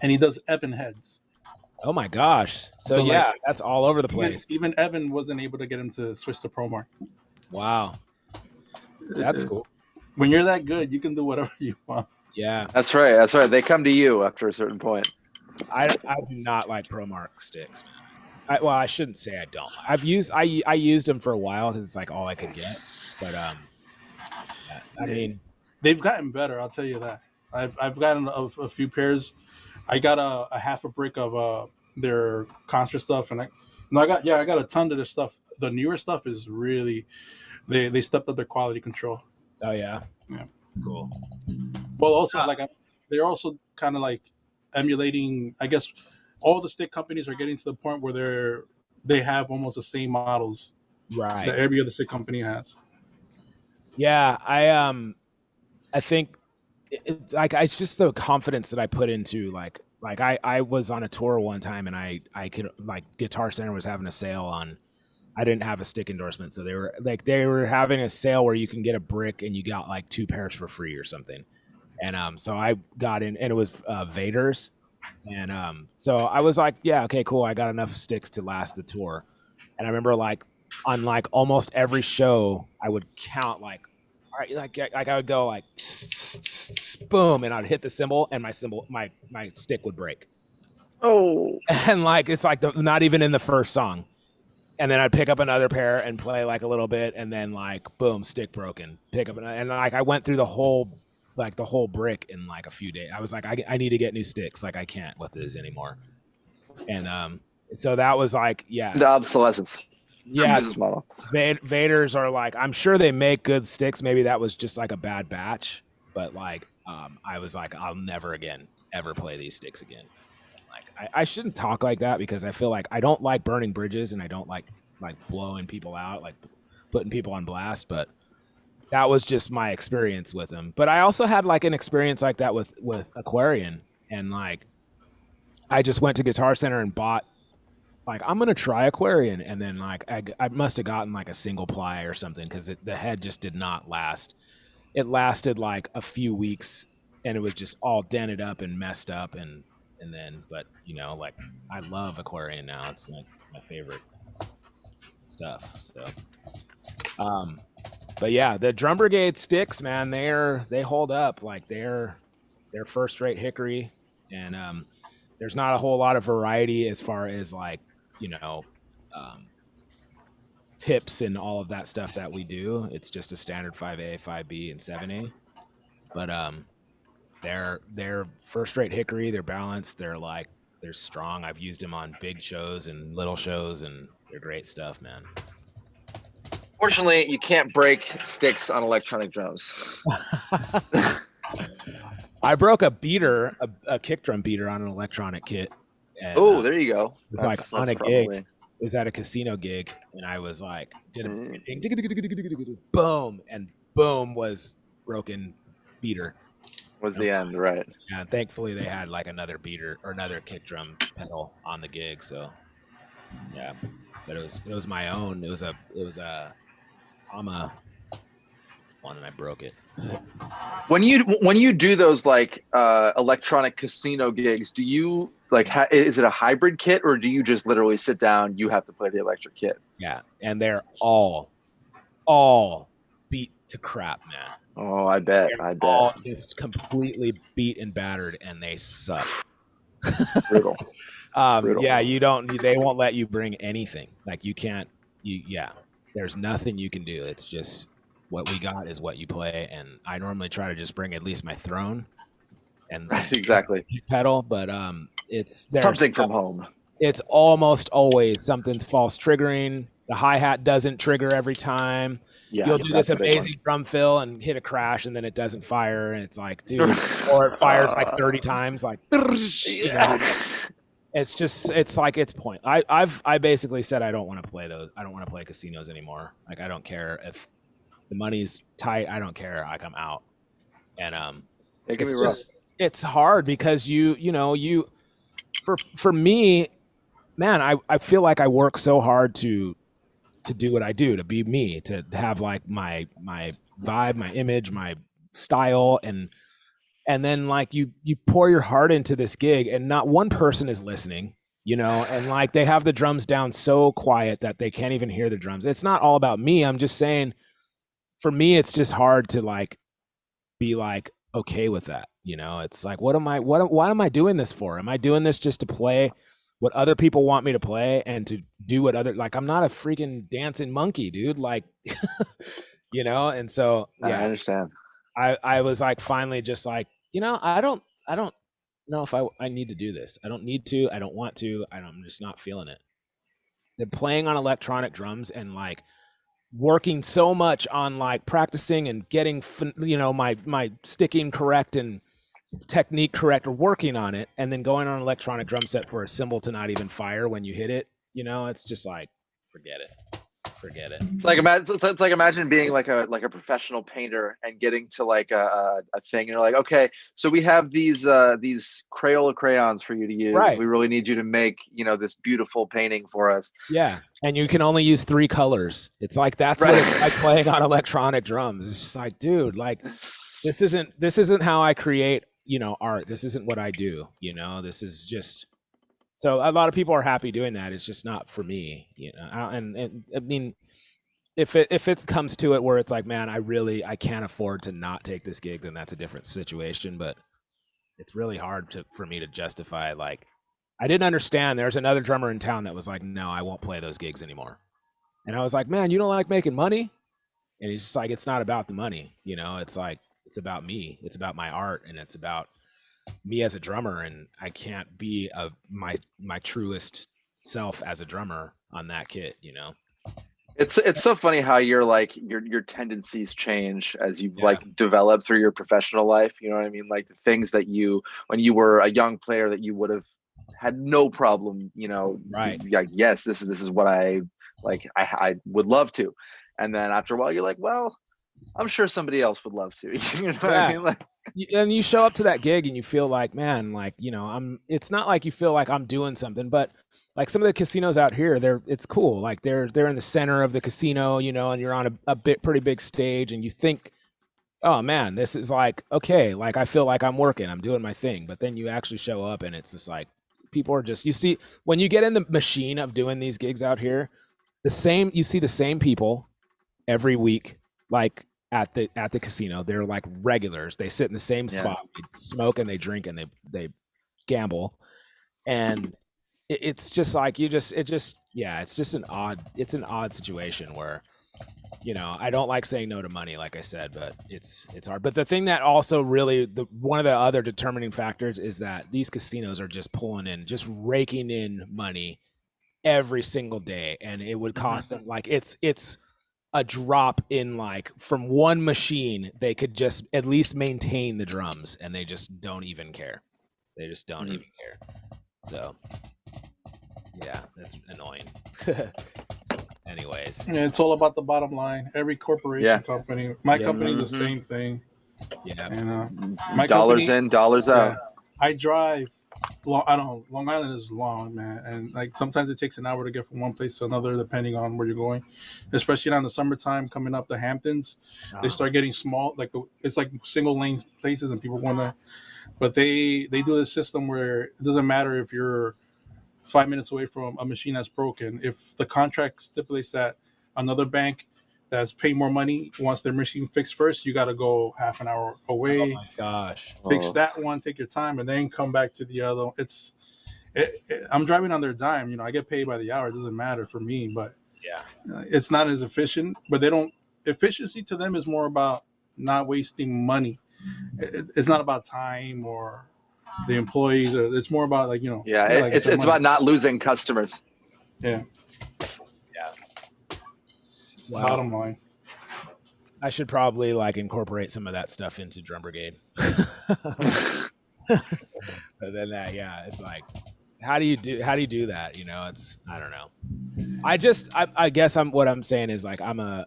and he does Evan heads. Oh my gosh! So yeah, that's all over the place. Even Evan wasn't able to get him to switch to Promark. Wow, that's cool. When you're that good, you can do whatever you want. Yeah, that's right. They come to you after a certain point. I do not like Promark sticks, man. I shouldn't say I don't. I used them for a while because it's like all I could get. But I mean, they've gotten better. I'll tell you that. I've gotten a few pairs. I got a half a brick of their concert stuff, and I got a ton of their stuff. The newer stuff is really they stepped up their quality control. Oh yeah, it's cool. Well, also they're also kind of like emulating. I guess all the stick companies are getting to the point where they have almost the same models, right? That every other stick company has. Yeah, I think. It's just the confidence that I put into like I was on a tour one time, and I could like Guitar Center was having a sale on. I didn't have a stick endorsement, so they were having a sale where you can get a brick and you got like 2 pairs for free or something, and so I got in, and it was Vader's, and so I was like, yeah, okay, cool, I got enough sticks to last the tour, and I remember like on like almost every show I would count like. All right, like I would go like boom, and I'd hit the cymbal, and my stick would break. Oh, and like it's like not even in the first song, and then I'd pick up another pair and play like a little bit, and then like boom, stick broken. Pick up and like I went through the whole brick in like a few days. I was like, I need to get new sticks. Like I can't with this anymore. And so that was like the obsolescence. Yeah, Vaders are like, I'm sure they make good sticks. Maybe that was just like a bad batch, but like, I was like, I'll never again ever play these sticks again. Like, I shouldn't talk like that because I feel like I don't like burning bridges and I don't like blowing people out, like putting people on blast. But that was just my experience with them. But I also had like an experience like that with Aquarian, and like, I just went to Guitar Center and bought. Like, I'm going to try Aquarian. And then, like, I must have gotten, like, a single ply or something because the head just did not last. It lasted, like, a few weeks, and it was just all dented up and messed up. And then, but, you know, like, I love Aquarian now. It's my favorite stuff. So, but, yeah, the Drum Brigade sticks, man, they hold up. Like, they're first-rate hickory. And there's not a whole lot of variety as far as, like, you know, tips and all of that stuff that we do. It's just a standard 5A, 5B, and 7A. But they're first rate hickory. They're balanced. They're like they're strong. I've used them on big shows and little shows, and they're great stuff, man. Fortunately, you can't break sticks on electronic drums. I broke a beater, a kick drum beater on an electronic kit. Oh, there you go. It was like on a gig. It was at a casino gig, and I was like, did a ding, boom, and boom was broken beater. Was the end, right? Yeah, thankfully they had like another beater or another kick drum pedal on the gig, so yeah. But it was my own. It was a Tama one, and I broke it. When you do those like electronic casino gigs, do you like is it a hybrid kit, or do you just literally sit down, you have to play the electric kit? Yeah, and they're all beat to crap, man. Oh, I bet. All just completely beat and battered, and they suck. Brutal. Brutal. Yeah, they won't let you bring anything. Like you can't. There's nothing you can do. It's just what we got is what you play, and I normally try to just bring at least my throne and exactly pedal, but it's something from home. It's almost always something's false triggering. The hi-hat doesn't trigger every time. Yeah, you'll do this amazing drum fill and hit a crash, and then it doesn't fire, and it's like, dude, or it fires like 30 times, like, you know? It's like it's point. I basically said I don't want to play those. I don't want to play casinos anymore. Like I don't care if the money's tight. I don't care. Like I'm out. And it's hard because for me, man, I feel like I work so hard to do what I do, to be me, to have like my vibe, my image, my style, and then like you pour your heart into this gig, and not one person is listening, and like they have the drums down so quiet that they can't even hear the drums. It's not all about me. I'm just saying, for me, it's just hard to like be like okay with that. It's like, why am I doing this for? Am I doing this just to play what other people want me to play and to do what I'm not a freaking dancing monkey, dude. Like, and so, yeah, I understand. I was like, finally just like, I don't know if I need to do this. I don't need to, I don't want to, I'm just not feeling it. They're playing on electronic drums and like working so much on like practicing and getting, my sticking correct and technique correct, or working on it, and then going on an electronic drum set for a cymbal to not even fire when you hit it. It's just like, forget it. It's like imagine being like a professional painter and getting to like a thing, and you're like, okay, so we have these Crayola crayons for you to use. Right. We really need you to make this beautiful painting for us. Yeah, and you can only use 3 colors. It's like that's right. What it's like playing on electronic drums. It's just like, dude, like this isn't how I create art. This isn't what I do. This is just. So a lot of people are happy doing that. It's just not for me, and I mean, if it comes to it where it's like, man, I can't afford to not take this gig, then that's a different situation. But it's really hard for me to justify. Like, I didn't understand. There's another drummer in town that was like, no, I won't play those gigs anymore. And I was like, man, you don't like making money? And he's just like, it's not about the money. It's like, it's about me. It's about my art, and it's about me as a drummer, and I can't be my truest self as a drummer on that kit. It's so funny how your tendencies change as you like develop through your professional life. You know what I mean? Like the things that when you were a young player that you would have had no problem, right? Like, yes, this is what I like. I would love to, and then after a while, you're like, well, I'm sure somebody else would love to. You know what I mean? Like, and you show up to that gig and you feel like, man, like, it's not like you feel like I'm doing something, but like some of the casinos out here, it's cool. Like they're in the center of the casino, and you're on a pretty big stage, and you think, oh man, this is like, okay, like I feel like I'm working, I'm doing my thing. But then you actually show up and it's just like, people are just, you see, when you get in the machine of doing these gigs out here, you see the same people every week, like at the casino. They're like regulars. They sit in the same spot, they smoke and they drink and they gamble. And it's just like it's just an odd situation where, you know, I don't like saying no to money, like I said, but it's hard. But the thing that also really one of the other determining factors is that these casinos are just just raking in money every single day, and it would cost them like it's a drop in, like, from one machine they could just at least maintain the drums, and they just don't even care. They just don't even care. So yeah, that's annoying. Anyways, Yeah, it's all about the bottom line. Every corporation company, my company's the same thing. Yeah, And my dollars company, in, dollars out. I drive. I don't know. Long Island is long, man, and like sometimes it takes an hour to get from one place to another, depending on where you're going. Especially around the summertime, coming up the Hamptons, they start getting small. Like it's like single lane places, and people want to. But they do this system where it doesn't matter if you're 5 minutes away from a machine that's broken. If the contract stipulates that another bank that's paying more money wants their machine fixed first, you got to go half an hour away. Oh my gosh! Fix that one, take your time, and then come back to the other. I'm driving on their dime. You know, I get paid by the hour. It doesn't matter for me, but it's not as efficient. But they don't. Efficiency to them is more about not wasting money. It's not about time or the employees, or it's more about like, you know. Like it's about not losing customers. Yeah. Wow. Bottom line. I should probably like incorporate some of that stuff into Drum Brigade. But then it's like, how do you do that? You know, I don't know. I guess what I'm saying is like I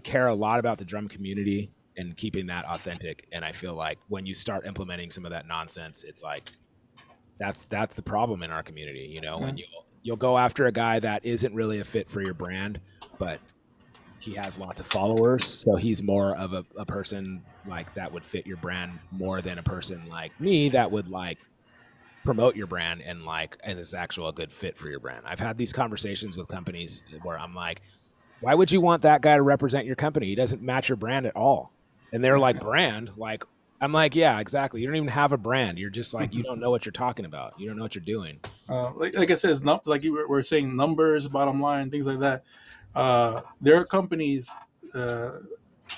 care a lot about the drum community and keeping that authentic. And I feel like when you start implementing some of that nonsense, it's like that's the problem in our community. You know, when you'll go after a guy that isn't really a fit for your brand, but he has lots of followers, so he's more of a person like that would fit your brand more than a person like me that would like promote your brand and is actual a good fit for your brand. I've had these conversations with companies where I'm like, why would you want that guy to represent your company? He doesn't match your brand at all. And they're like, brand? Like, I'm like, yeah, exactly. You don't even have a brand. You're just like, you don't know what you're talking about. You don't know what you're doing. Like I said, like you were saying, numbers, bottom line, things like that. There are companies that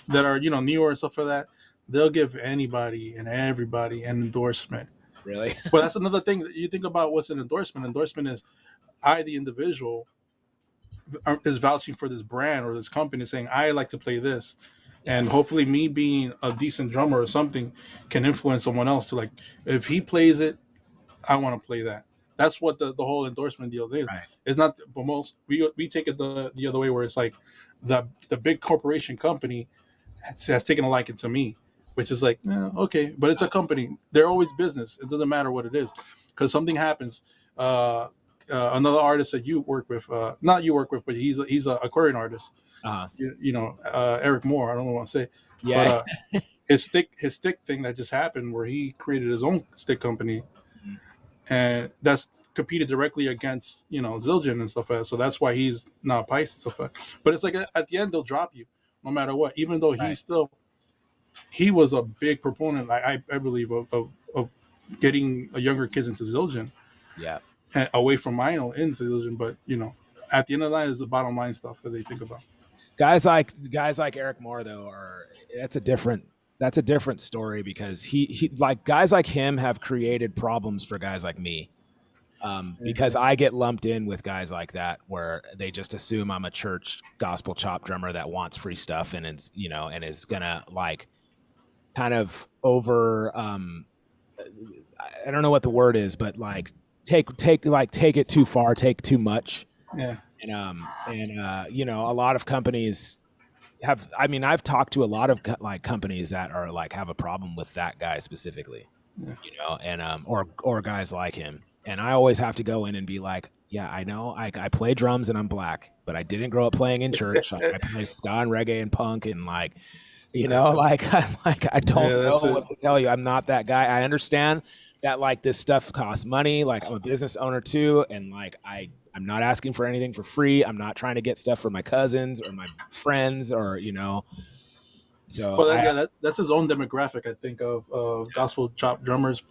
are, you know, newer and stuff like that. They'll give anybody and everybody an endorsement. Really? But that's another thing that you think about. What's an endorsement? Endorsement is I, the individual, is vouching for this brand or this company, saying I like to play this, and hopefully me being a decent drummer or something can influence someone else to like, if he plays it, I want to play that. That's what the whole endorsement deal is. Right. It's not, but most we take it the other way, where it's like the big corporation company has taken a liking to me, which is like, okay, but it's a company. They're always business. It doesn't matter what it is, because something happens. Another artist that you work with, not you work with, but he's an aquarium artist. You know, Eric Moore. I don't know what to say. Yeah. But his stick thing that just happened, where he created his own stick company, and that's competed directly against, you know, Zildjian and stuff like that. So that's why he's not Pice and stuff like that. But it's like at the end they'll drop you no matter what, even though he was a big proponent, I believe, of getting younger kids into Zildjian. Yeah. And away from Mino into Zildjian. But, you know, at the end of the line is the bottom line stuff that they think about. Guys like Eric Moore, though, that's a different story, because he like guys like him have created problems for guys like me, because I get lumped in with guys like that, where they just assume I'm a church gospel chop drummer that wants free stuff and is, you know, and is gonna like kind of over I don't know what the word is, but like take it too far, take too much. Yeah. And you know, a lot of companies I've talked to a lot of like companies that are like have a problem with that guy specifically, you know, and or guys like him. And I always have to go in and be like, yeah, I know I play drums and I'm black, but I didn't grow up playing in church. I play ska and reggae and punk, and like, you know, like I'm like, I don't know what to tell you. I'm not that guy. I understand that like this stuff costs money. Like I'm a business owner too, and like I'm not asking for anything for free. I'm not trying to get stuff from my cousins or my friends, or, you know. So that's his own demographic, I think, of gospel chop drummers.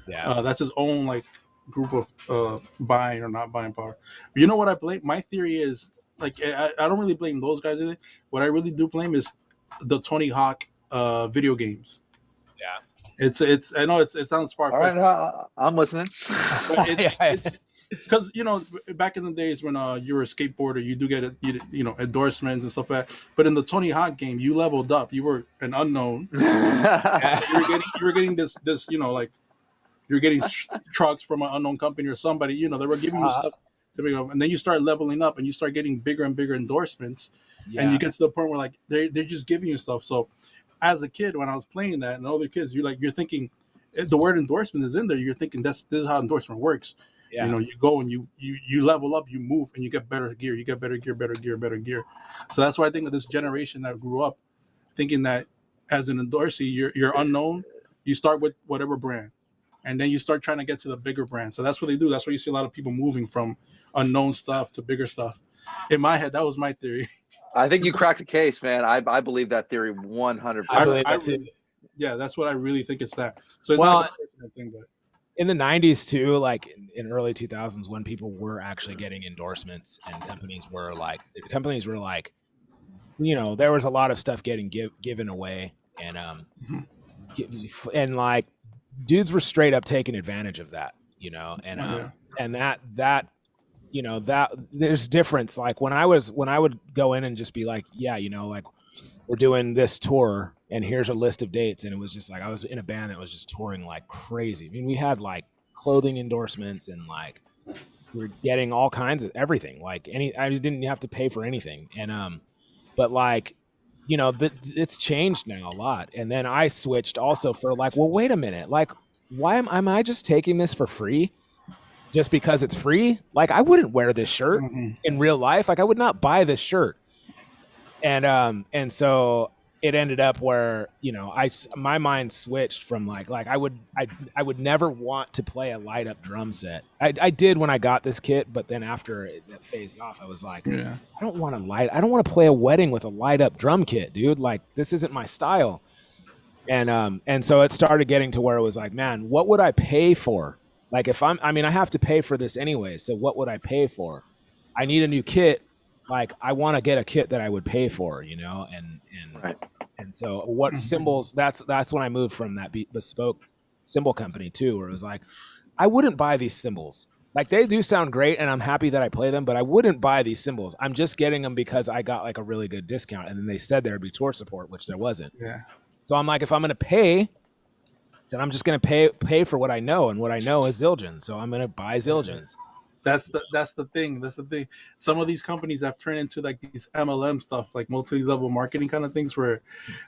Yeah, that's his own like group of buying or not buying power. But you know what I blame? My theory is like I don't really blame those guys either. What I really do blame is the Tony Hawk video games. Yeah. It's I know it sounds far All right, I'm listening. but it's because back in the days when you were a skateboarder, you do get endorsements and stuff like that. But in the Tony Hawk game, you leveled up. You were an unknown. you were getting this like you're getting trucks from an unknown company or somebody. They were giving you stuff to be up, and then you start leveling up and you start getting bigger and bigger endorsements, and you get to the point where like they're just giving you stuff. So as a kid, when I was playing that, and other kids, you're thinking the word endorsement is in there. You're thinking this is how endorsement works. Yeah. You go and you level up, you move, and you get better gear. You get better gear. So that's why I think that this generation that grew up thinking that as an endorsee, you're unknown. You start with whatever brand, and then you start trying to get to the bigger brand. So that's what they do. That's why you see a lot of people moving from unknown stuff to bigger stuff. In my head, that was my theory. I think you cracked the case, man. I believe that theory 100%. I believe that too. Yeah, that's what I really think it's that. So it's well, not a personal thing, but in the 90s too, like in early 2000s, when people were actually getting endorsements and companies were like, there was a lot of stuff getting given away, and and like dudes were straight up taking advantage of that, and that there's difference. Like when I would go in and just be like, yeah, like we're doing this tour and here's a list of dates, and it was just like I was in a band that was just touring like crazy. I mean, we had like clothing endorsements and like we were getting all kinds of everything. Like I didn't have to pay for anything, and but like it's changed now a lot. And then I switched also for like, well, wait a minute, like why am I just taking this for free? Just because it's free? Like I wouldn't wear this shirt in real life. Like I would not buy this shirt. And so it ended up where, my mind switched from like I would never want to play a light up drum set. I did when I got this kit, but then after it phased off, I was like, I don't want to play a wedding with a light up drum kit, dude. Like this isn't my style. And so it started getting to where it was like, man, what would I pay for? Like I have to pay for this anyway. So what would I pay for? I need a new kit. Like I want to get a kit that I would pay for, and so what cymbals, that's when I moved from that bespoke cymbal company too, where it was like, I wouldn't buy these cymbals. Like they do sound great and I'm happy that I play them, but I wouldn't buy these cymbals. I'm just getting them because I got like a really good discount. And then they said there'd be tour support, which there wasn't. Yeah. So I'm like, if I'm going to pay, then I'm just going to pay for what I know. And what I know is Zildjian. So I'm going to buy Zildjians. That's the thing. Some of these companies have turned into like these MLM stuff, like multi-level marketing kind of things where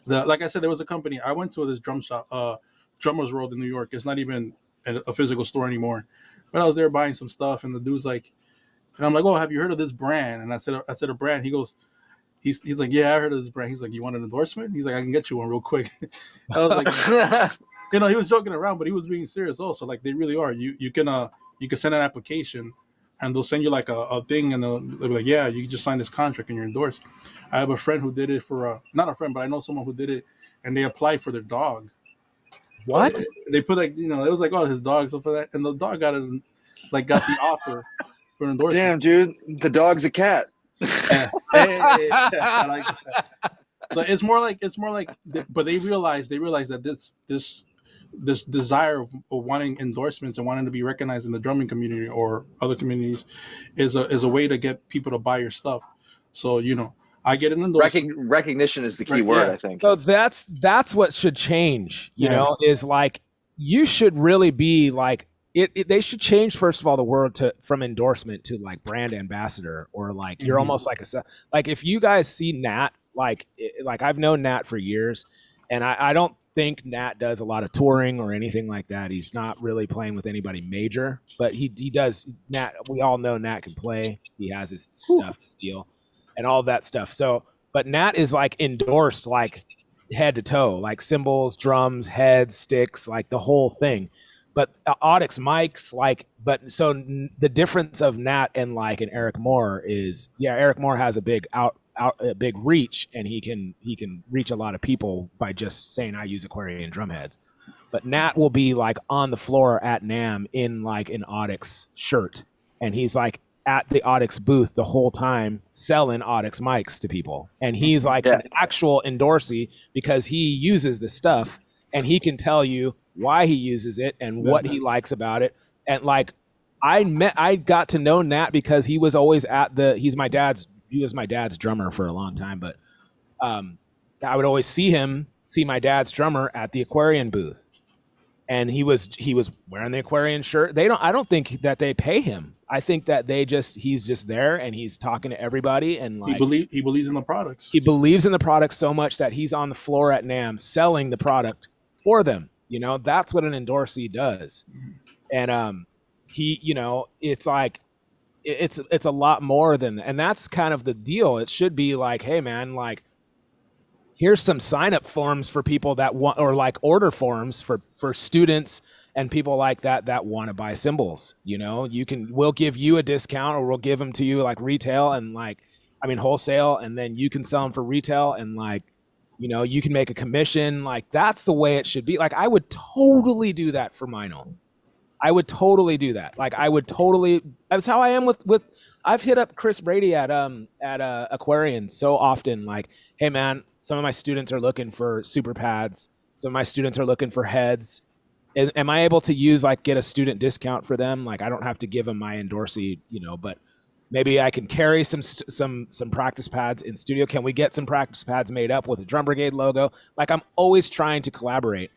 like I said, there was a company I went to this drum shop, Drummers World in New York. It's not even a physical store anymore. But I was there buying some stuff and the dude's like, and I'm like, oh, have you heard of this brand? And I said a brand. He goes, he's like, yeah, I heard of this brand. He's like, you want an endorsement? He's like, I can get you one real quick. I was like, he was joking around, but he was being serious also. Like they really are. You can send an application and they'll send you like a thing and they'll be like, yeah, you can just sign this contract and you're endorsed. I have a friend who did it for, not a friend, but I know someone who did it and they applied for their dog. What? They put like, it was like, oh, his dog, stuff like that. And the dog got the offer for an endorsement. Damn, dude, the dog's a cat. Hey, I like that. So it's more like, but they realize that this desire of wanting endorsements and wanting to be recognized in the drumming community or other communities is a way to get people to buy your stuff. So, I get an endorsement. Recognition is the key word, I think. So that's what should change, is like, you should really be like, they should change, first of all, the word from endorsement to like brand ambassador, or like, you're almost like if you guys see Nat, like I've known Nat for years, and I don't think Nat does a lot of touring or anything like that. He's not really playing with anybody major, but he does. Nat, we all know Nat can play. He has his stuff, his deal, and all that stuff. So, but Nat is like endorsed like head to toe, like cymbals, drums, heads, sticks, like the whole thing. But Audix mics, like, but so the difference of Nat and like an Eric Moore is, Eric Moore has a big a big reach, and he can reach a lot of people by just saying I use Aquarian drum heads. but Nat will be like on the floor at NAMM in like an Audix shirt, and he's like at the Audix booth the whole time selling Audix mics to people, and he's like an actual endorsee because he uses the stuff and he can tell you why he uses it and what he likes about it. And like I got to know Nat because he was always at he was my dad's drummer for a long time, but I would always see my dad's drummer at the Aquarian booth, and he was wearing the Aquarian shirt. I don't think that they pay him. I think that he's just there and he's talking to everybody, and like he believes in the products. He believes in the product so much that he's on the floor at NAMM selling the product for them. You know, that's what an endorsee does. And he, you know, it's like it's a lot more than, and that's kind of the deal. It should be like, hey man, like here's some sign up forms for people that want, or like order forms for students and people like that want to buy cymbals. You know, we'll give you a discount, or we'll give them to you like retail and wholesale, and then you can sell them for retail, and like, you know, you can make a commission. Like that's the way it should be. Like I would totally do that for Meinl. I would totally do that. Like that's how I am with I've hit up Chris Brady at Aquarian so often, like, hey man, some of my students are looking for super pads. Some of my students are looking for heads. Am I able to get a student discount for them? Like I don't have to give them my endorsee, you know, but maybe I can carry some practice pads in studio. Can we get some practice pads made up with a Drum Brigade logo? Like I'm always trying to collaborate.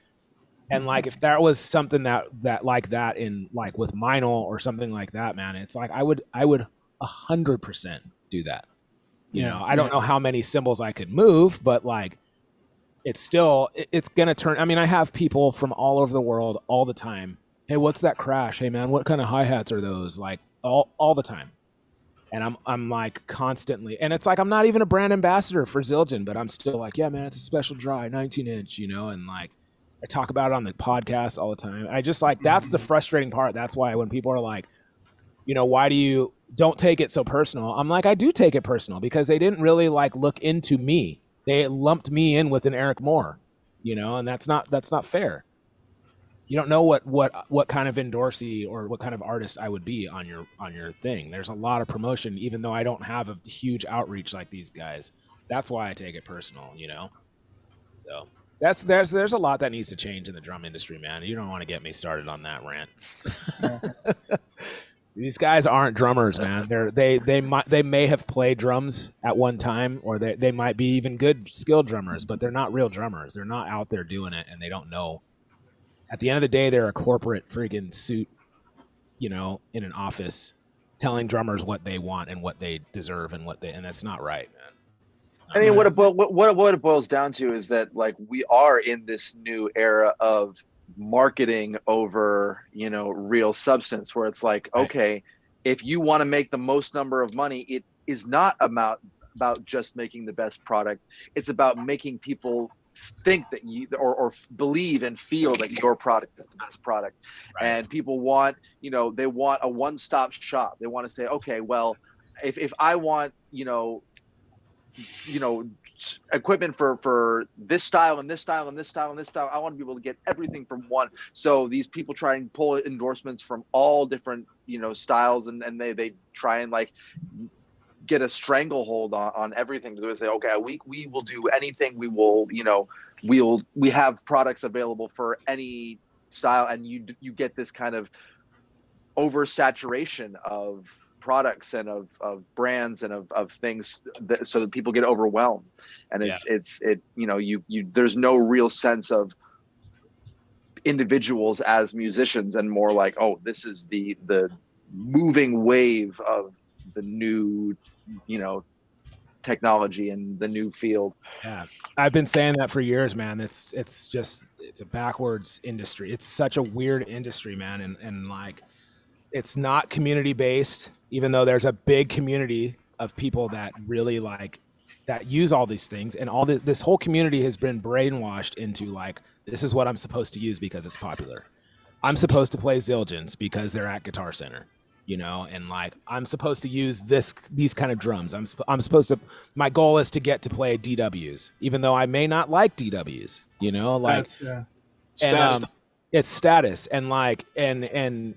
And like if there was something that like that in like with Meinl or something like that, man, it's like I would 100% do that. You know, I don't know how many cymbals I could move, but like it's gonna turn. I mean, I have people from all over the world all the time. Hey, what's that crash? Hey man, what kind of hi-hats are those? Like all the time. And I'm like constantly, and it's like I'm not even a brand ambassador for Zildjian, but I'm still like, yeah man, it's a special dry 19-inch, you know, and like I talk about it on the podcast all the time. I just like, that's the frustrating part. That's why when people are like, you know, why don't take it so personal? I'm like, I do take it personal because they didn't really like look into me. They lumped me in with an Eric Moore, you know, and that's not fair. You don't know what kind of endorsee or what kind of artist I would be on your thing. There's a lot of promotion, even though I don't have a huge outreach like these guys. That's why I take it personal, you know? So there's a lot that needs to change in the drum industry, man. You don't want to get me started on that rant. These guys aren't drummers, man. They may have played drums at one time, or they might be even good skilled drummers, but they're not real drummers. They're not out there doing it, and they don't know. At the end of the day, they're a corporate friggin' suit, you know, in an office, telling drummers what they want and what they deserve and that's not right, man. I mean, what it boils down to is that like we are in this new era of marketing over, you know, real substance, where it's like, okay, if you want to make the most number of money, it is not about just making the best product. It's about making people think that you or believe and feel that your product is the best product. Right. And people want, you know, they want a one-stop shop. They want to say, okay, well, if I want, you know, equipment for this style and this style and this style and this style, I want to be able to get everything from one. So these people try and pull endorsements from all different, you know, styles, and they try and like get a stranglehold on everything. They say, okay, we will do anything. We will, you know, we have products available for any style, and you get this kind of oversaturation of products and of brands and of things so that people get overwhelmed, and it's you know, you there's no real sense of individuals as musicians, and more like, oh, this is the moving wave of the new, you know, technology and the new field. Yeah, I've been saying that for years, man. It's a backwards industry. It's such a weird industry, man, and like it's not community based, even though there's a big community of people that really like that use all these things, and all this whole community has been brainwashed into like, this is what I'm supposed to use because it's popular. I'm supposed to play Zildjians because they're at Guitar Center, you know, and like I'm supposed to use these kind of drums. I'm supposed to. My goal is to get to play DWs, even though I may not like DWs, you know, like. it's status, and like and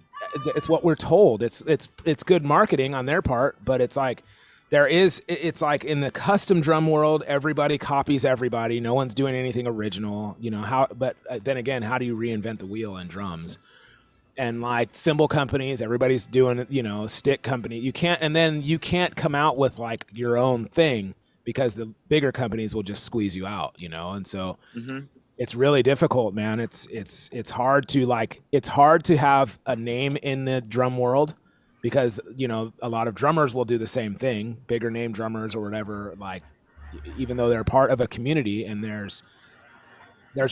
it's what we're told. It's good marketing on their part, but it's like it's like in the custom drum world, everybody copies everybody. No one's doing anything original, you know. But then again, how do you reinvent the wheel in drums? And like cymbal companies, everybody's doing, you know, stick company. You can't come out with like your own thing, because the bigger companies will just squeeze you out, you know. And so it's really difficult, man. It's hard to have a name in the drum world, because, you know, a lot of drummers will do the same thing, bigger name drummers or whatever, like, even though they're part of a community and there's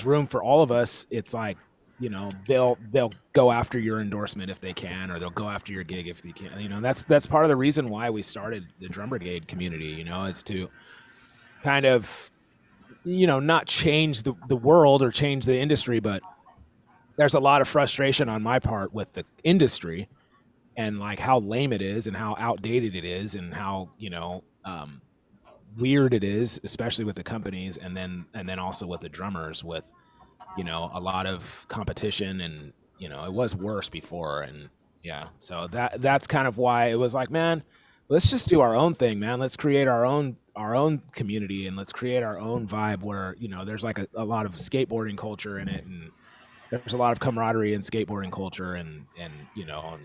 room for all of us. It's like, you know, they'll go after your endorsement if they can, or they'll go after your gig if you can. You know, that's part of the reason why we started the Drum Brigade community, you know, is to kind of, you know, not change the world or change the industry, but there's a lot of frustration on my part with the industry, and like how lame it is and how outdated it is and how, you know, weird it is, especially with the companies, and then also with the drummers, with, you know, a lot of competition, and, you know, it was worse before. And yeah, so that's kind of why it was like, man, let's just do our own thing, man. Let's create our own community, and let's create our own vibe where, you know, there's like a lot of skateboarding culture in it, and there's a lot of camaraderie in skateboarding culture, and you know, and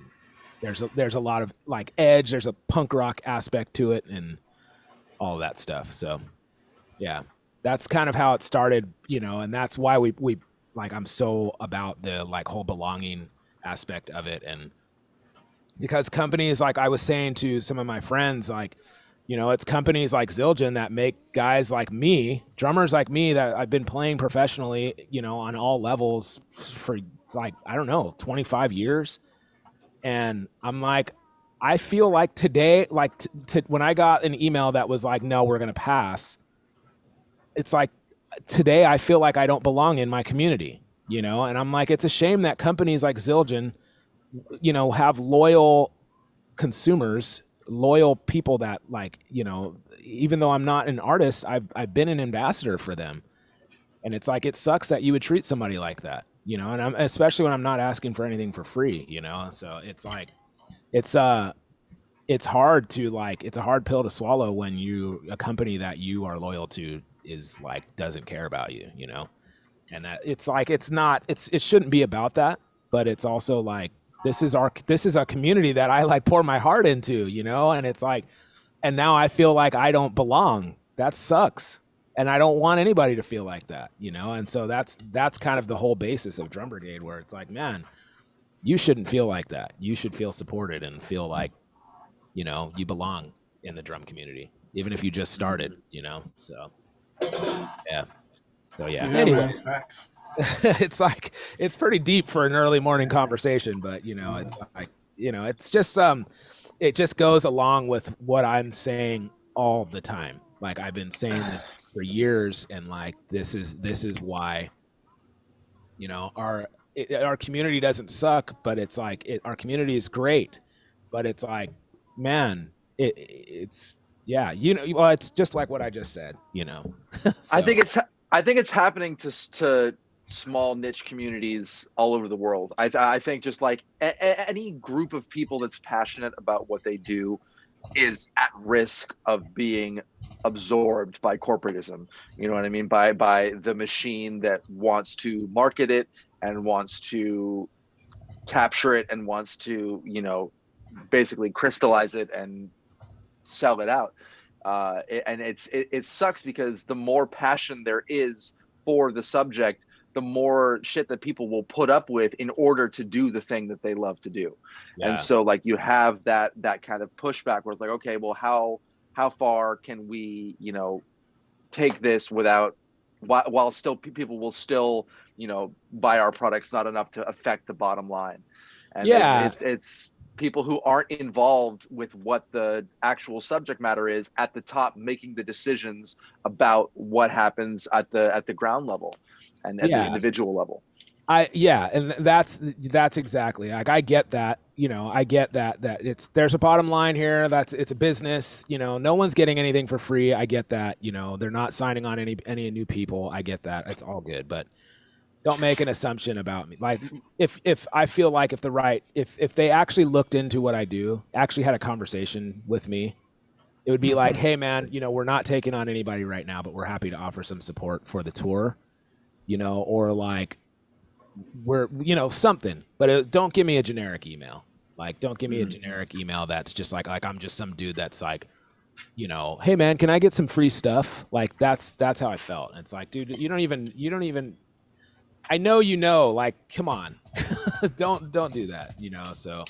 there's a lot of like edge, there's a punk rock aspect to it, and all of that stuff. So yeah, that's kind of how it started, you know, and that's why we like, I'm so about the like whole belonging aspect of it. And because companies, like I was saying to some of my friends, like, you know, it's companies like Zildjian that make guys like me, drummers like me, that I've been playing professionally, you know, on all levels for like, I don't know, 25 years. And I'm like, I feel like today, like when I got an email that was like, no, we're going to pass, it's like, today I feel like I don't belong in my community, you know? And I'm like, it's a shame that companies like Zildjian, you know, have loyal consumers, loyal people that, like, you know, even though I'm not an artist, I've been an ambassador for them. And it's like, it sucks that you would treat somebody like that, you know, and especially when I'm not asking for anything for free, you know? So it's like, it's hard to like, it's a hard pill to swallow when a company that you are loyal to is like, doesn't care about you, you know? And it's like, it shouldn't be about that, but it's also like, this is a community that I like pour my heart into, you know? And it's like, and now I feel like I don't belong. That sucks. And I don't want anybody to feel like that, you know? And so that's kind of the whole basis of Drum Brigade, where it's like, man, you shouldn't feel like that. You should feel supported and feel like, you know, you belong in the drum community, even if you just started, you know? So, yeah. So, yeah. Anyway, it's like, it's pretty deep for an early morning conversation, but, you know, it's like, you know, it's just, it just goes along with what I'm saying all the time. Like, I've been saying this for years, and like, this is why, you know, our community doesn't suck, but it's like, our community is great, but it's like, man, it's, yeah, you know, well, it's just like what I just said, you know. So. I think it's happening to small niche communities all over the world. I think just like any group of people that's passionate about what they do is at risk of being absorbed by corporatism. You know what I mean? By the machine that wants to market it and wants to capture it and wants to, you know, basically crystallize it and sell it out. And it sucks, because the more passion there is for the subject, the more shit that people will put up with in order to do the thing that they love to do. Yeah. And so like, you have that kind of pushback where it's like, okay, well, how far can we, you know, take this without, while still people will still, you know, buy our products, not enough to affect the bottom line. And yeah, it's people who aren't involved with what the actual subject matter is at the top, making the decisions about what happens at the ground level and at the individual level. And that's exactly, like, I get that, you know, I get that there's a bottom line here. It's a business, you know, no one's getting anything for free. I get that, you know, they're not signing on any new people. I get that. It's all good. But Don't make an assumption about me. Like if I feel like if they actually looked into what I do, actually had a conversation with me, it would be like, hey man, we're not taking on anybody right now, but we're happy to offer some support for the tour, or like we're, something. But don't give me a generic email. Like, don't give me a generic email that's just like I'm just some dude that's like, hey man, can I get some free stuff? Like that's how I felt. It's like, dude, you don't even. I know, like, come on, don't do that, So,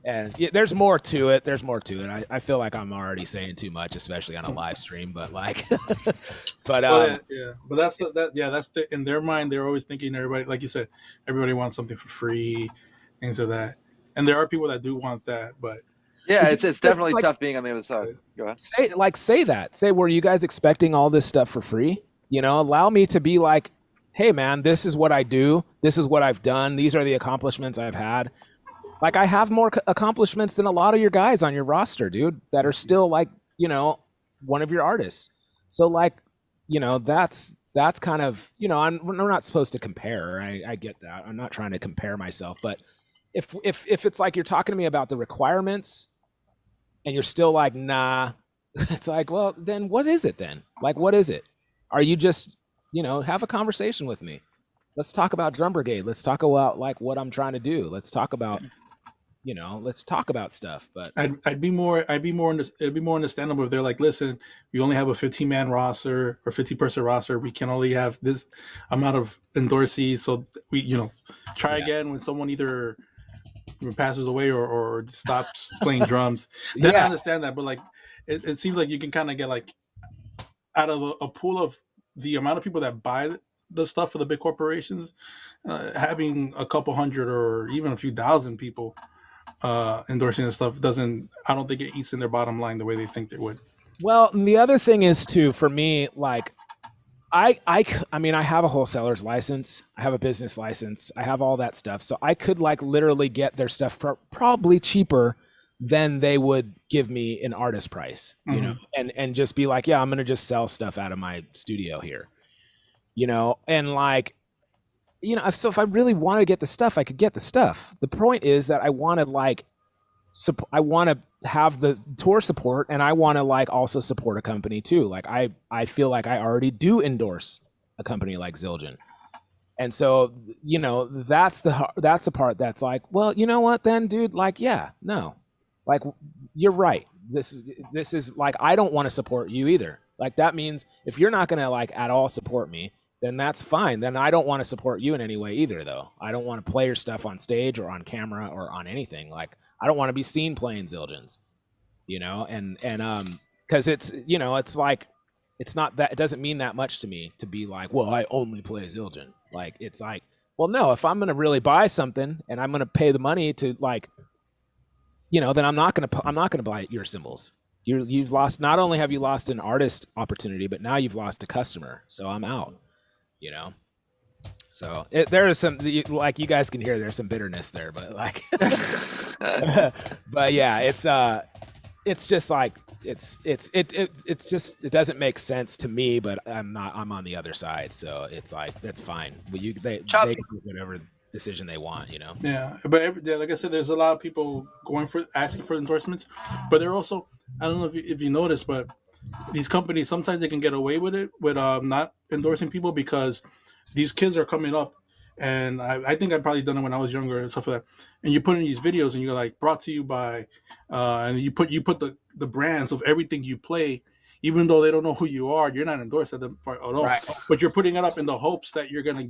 and there's more to it. I feel like I'm already saying too much, especially on a live stream. But like, but yeah. But that's in their mind. They're always thinking everybody, like you said, everybody wants something for free, things like that. And there are people that do want that, but yeah, it's definitely like, tough being on the other side. Go ahead. Say that. Say, were you guys expecting all this stuff for free? Allow me to be like, hey man, this is what I do. This is what I've done. These are the accomplishments I've had. Like, I have more accomplishments than a lot of your guys on your roster, dude, that are still like, one of your artists. So like, that's kind of, we're not supposed to compare. I get that. I'm not trying to compare myself, but if it's like you're talking to me about the requirements and you're still like, nah, it's like, well, then what is it then? Like, what is it? Are you just, have a conversation with me. Let's talk about Drum Brigade. Let's talk about like what I'm trying to do. Let's talk about, let's talk about stuff. But it'd be more understandable if they're like, listen, we only have a 15-man roster or 50-person roster. We can only have this amount of endorsees. So we, try again when someone either passes away or stops playing drums. Then I understand that. But like, it seems like you can kind of get like out of a pool of the amount of people that buy the stuff for the big corporations, having a couple hundred or even a few thousand people endorsing the stuff I don't think it eats in their bottom line the way they think they would. Well, and the other thing is too, for me, like I mean, I have a wholesaler's license, I have a business license, I have all that stuff. So I could like literally get their stuff probably cheaper than they would give me an artist price, and just be like, yeah, I'm going to just sell stuff out of my studio here, and like, so if I really want to get the stuff, I could get the stuff. The point is that I want to like, I want to have the tour support, and I want to like also support a company too. Like I feel like I already do endorse a company like Zildjian. And so, that's the part that's like, well, you know what then, dude, like, yeah, no, like, you're right. This is like, I don't want to support you either. Like, that means if you're not going to like at all support me, then that's fine. Then I don't want to support you in any way either, though. I don't want to play your stuff on stage or on camera or on anything. Like, I don't want to be seen playing Zildjians, and because it's, it's like, it's not that, it doesn't mean that much to me to be like, well, I only play Zildjian. Like, it's like, well, no, if I'm going to really buy something and I'm going to pay the money to like, then I'm not going to buy your cymbals. You've lost, not only have you lost an artist opportunity, but now you've lost a customer. So I'm out, So there is some, like, you guys can hear there's some bitterness there, but like, but yeah, it's just like, it's just, it doesn't make sense to me, but I'm on the other side. So it's like, that's fine. But they can do whatever decision they want, Yeah, but like I said, there's a lot of people asking for endorsements, but they're also, I don't know if you noticed, but these companies sometimes they can get away with it with not endorsing people because these kids are coming up, and I think I've probably done it when I was younger and stuff like that. And you put in these videos, and you're like, brought to you by, and you put the brands of everything you play, even though they don't know who you are. You're not endorsed at them at all, right. But you're putting it up in the hopes that you're gonna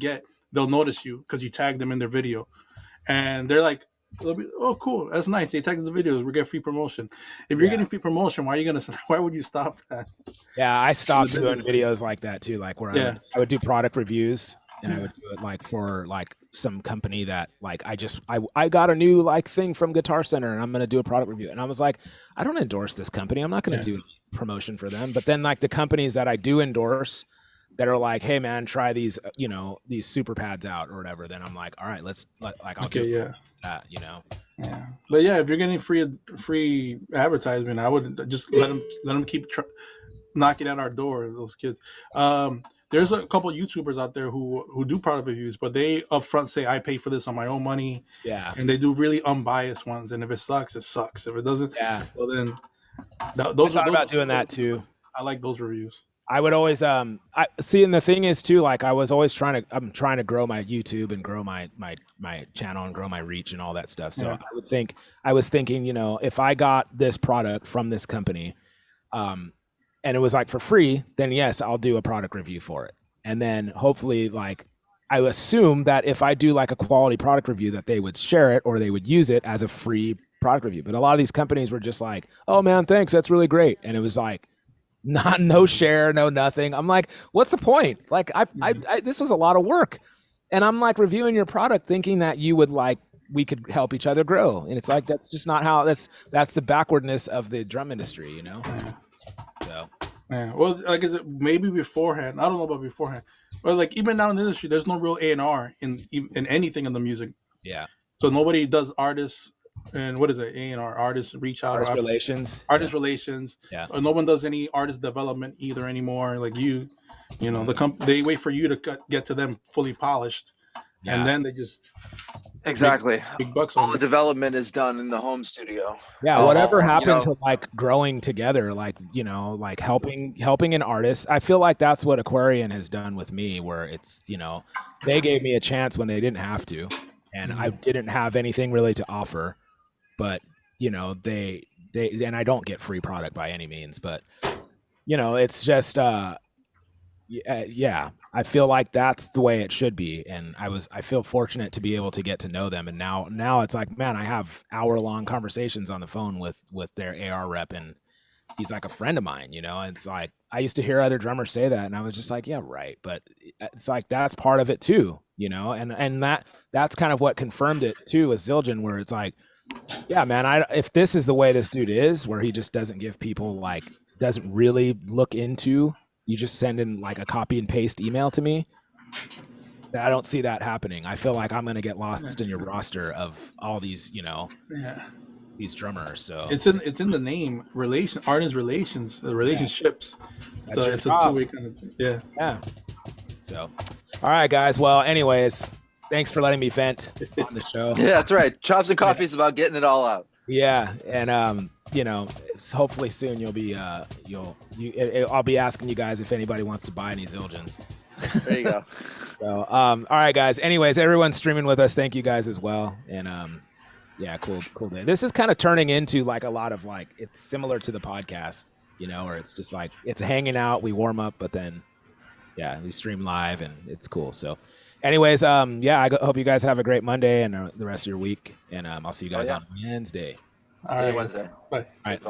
they'll notice you because you tagged them in their video, and they're like, oh, cool, that's nice. They tagged the videos, we get free promotion. If you're getting free promotion, why would you stop that? Yeah, I stopped doing videos like that too, like where I would do product reviews, and I would do it like for like some company that like I got a new like thing from Guitar Center, and I'm going to do a product review, and I was like, I don't endorse this company, I'm not going to do promotion for them. But then like the companies that I do endorse that are like, hey man, try these, these super pads out or whatever, then I'm like, all right, I'll do that, Yeah, but yeah, if you're getting free advertisement, I would just let them keep knocking at our door, those kids. there's a couple YouTubers out there who do product reviews, but they upfront say I pay for this on my own money, Yeah. and they do really unbiased ones. And if it sucks, it sucks. If it doesn't, Yeah. so then I thought about doing that too. I like those reviews. I would always I see, and the thing is too, like I'm trying to grow my YouTube and grow my channel and grow my reach and all that stuff. So Yeah. I was thinking, you know, if I got this product from this company, and it was like for free, then yes, I'll do a product review for it. And then hopefully, like, I assume that if I do like a quality product review, that they would share it or they would use it as a free product review. But a lot of these companies were just like, oh man, thanks, that's really great. And it was like, no share, no nothing. I'm like, what's the point? Like, I this was a lot of work. And I'm like reviewing your product thinking that you would like, we could help each other grow. And it's like, that's just not how, that's the backwardness of the drum industry, you know? So. Yeah. Well, like I said, maybe beforehand. I don't know about beforehand, but like even now in the industry, there's no real A&R in anything in the music. Yeah. So nobody does artists and what is it? A&R, artists reach out. Artist relations. Artist relations. Yeah. Or no one does any artist development either anymore. Like you know, they wait for you to get to them fully polished, Yeah. and then they just Exactly. big bucks All on the it. development is done in the home studio. Yeah, whatever you happened know. to like growing together, like, you know, like helping an artist. I feel like that's what Aquarian has done with me, where it's, you know, they gave me a chance when they didn't have to, and I didn't have anything really to offer, but you know, they and I don't get free product by any means, but you know, it's just yeah, I feel like that's the way it should be, and I feel fortunate to be able to get to know them, and now it's like, man, I have hour-long conversations on the phone with their AR rep, and he's like a friend of mine, you know. And it's like, I used to hear other drummers say that, and I was just like, yeah, right, but it's like that's part of it too, you know. And that's kind of what confirmed it too with Zildjian, where it's like, yeah, man, if this is the way this dude is, where he just doesn't give people, like, doesn't really look into, you just send in like a copy and paste email to me, I don't see that happening. I feel like I'm going to get lost in your roster of all these, you know, these drummers. So it's in the name, artist relations, relationships. That's So your it's job. a two-way kind of yeah. So, all right, guys. Well, anyways, thanks for letting me vent on the show. Yeah, that's right. Chops and Coffee is about getting it all out. Yeah, and you know, hopefully soon you'll be I'll be asking you guys if anybody wants to buy any Zildjians. There you go. So, all right, guys. Anyways, everyone streaming with us, thank you guys as well. And yeah, cool day. This is kind of turning into like a lot of like, it's similar to the podcast, you know, where it's just like it's hanging out, we warm up, but then yeah, we stream live and it's cool. So, anyways, yeah, I hope you guys have a great Monday and the rest of your week, and I'll see you guys on Wednesday. All See you right. Wednesday. Bye. All right.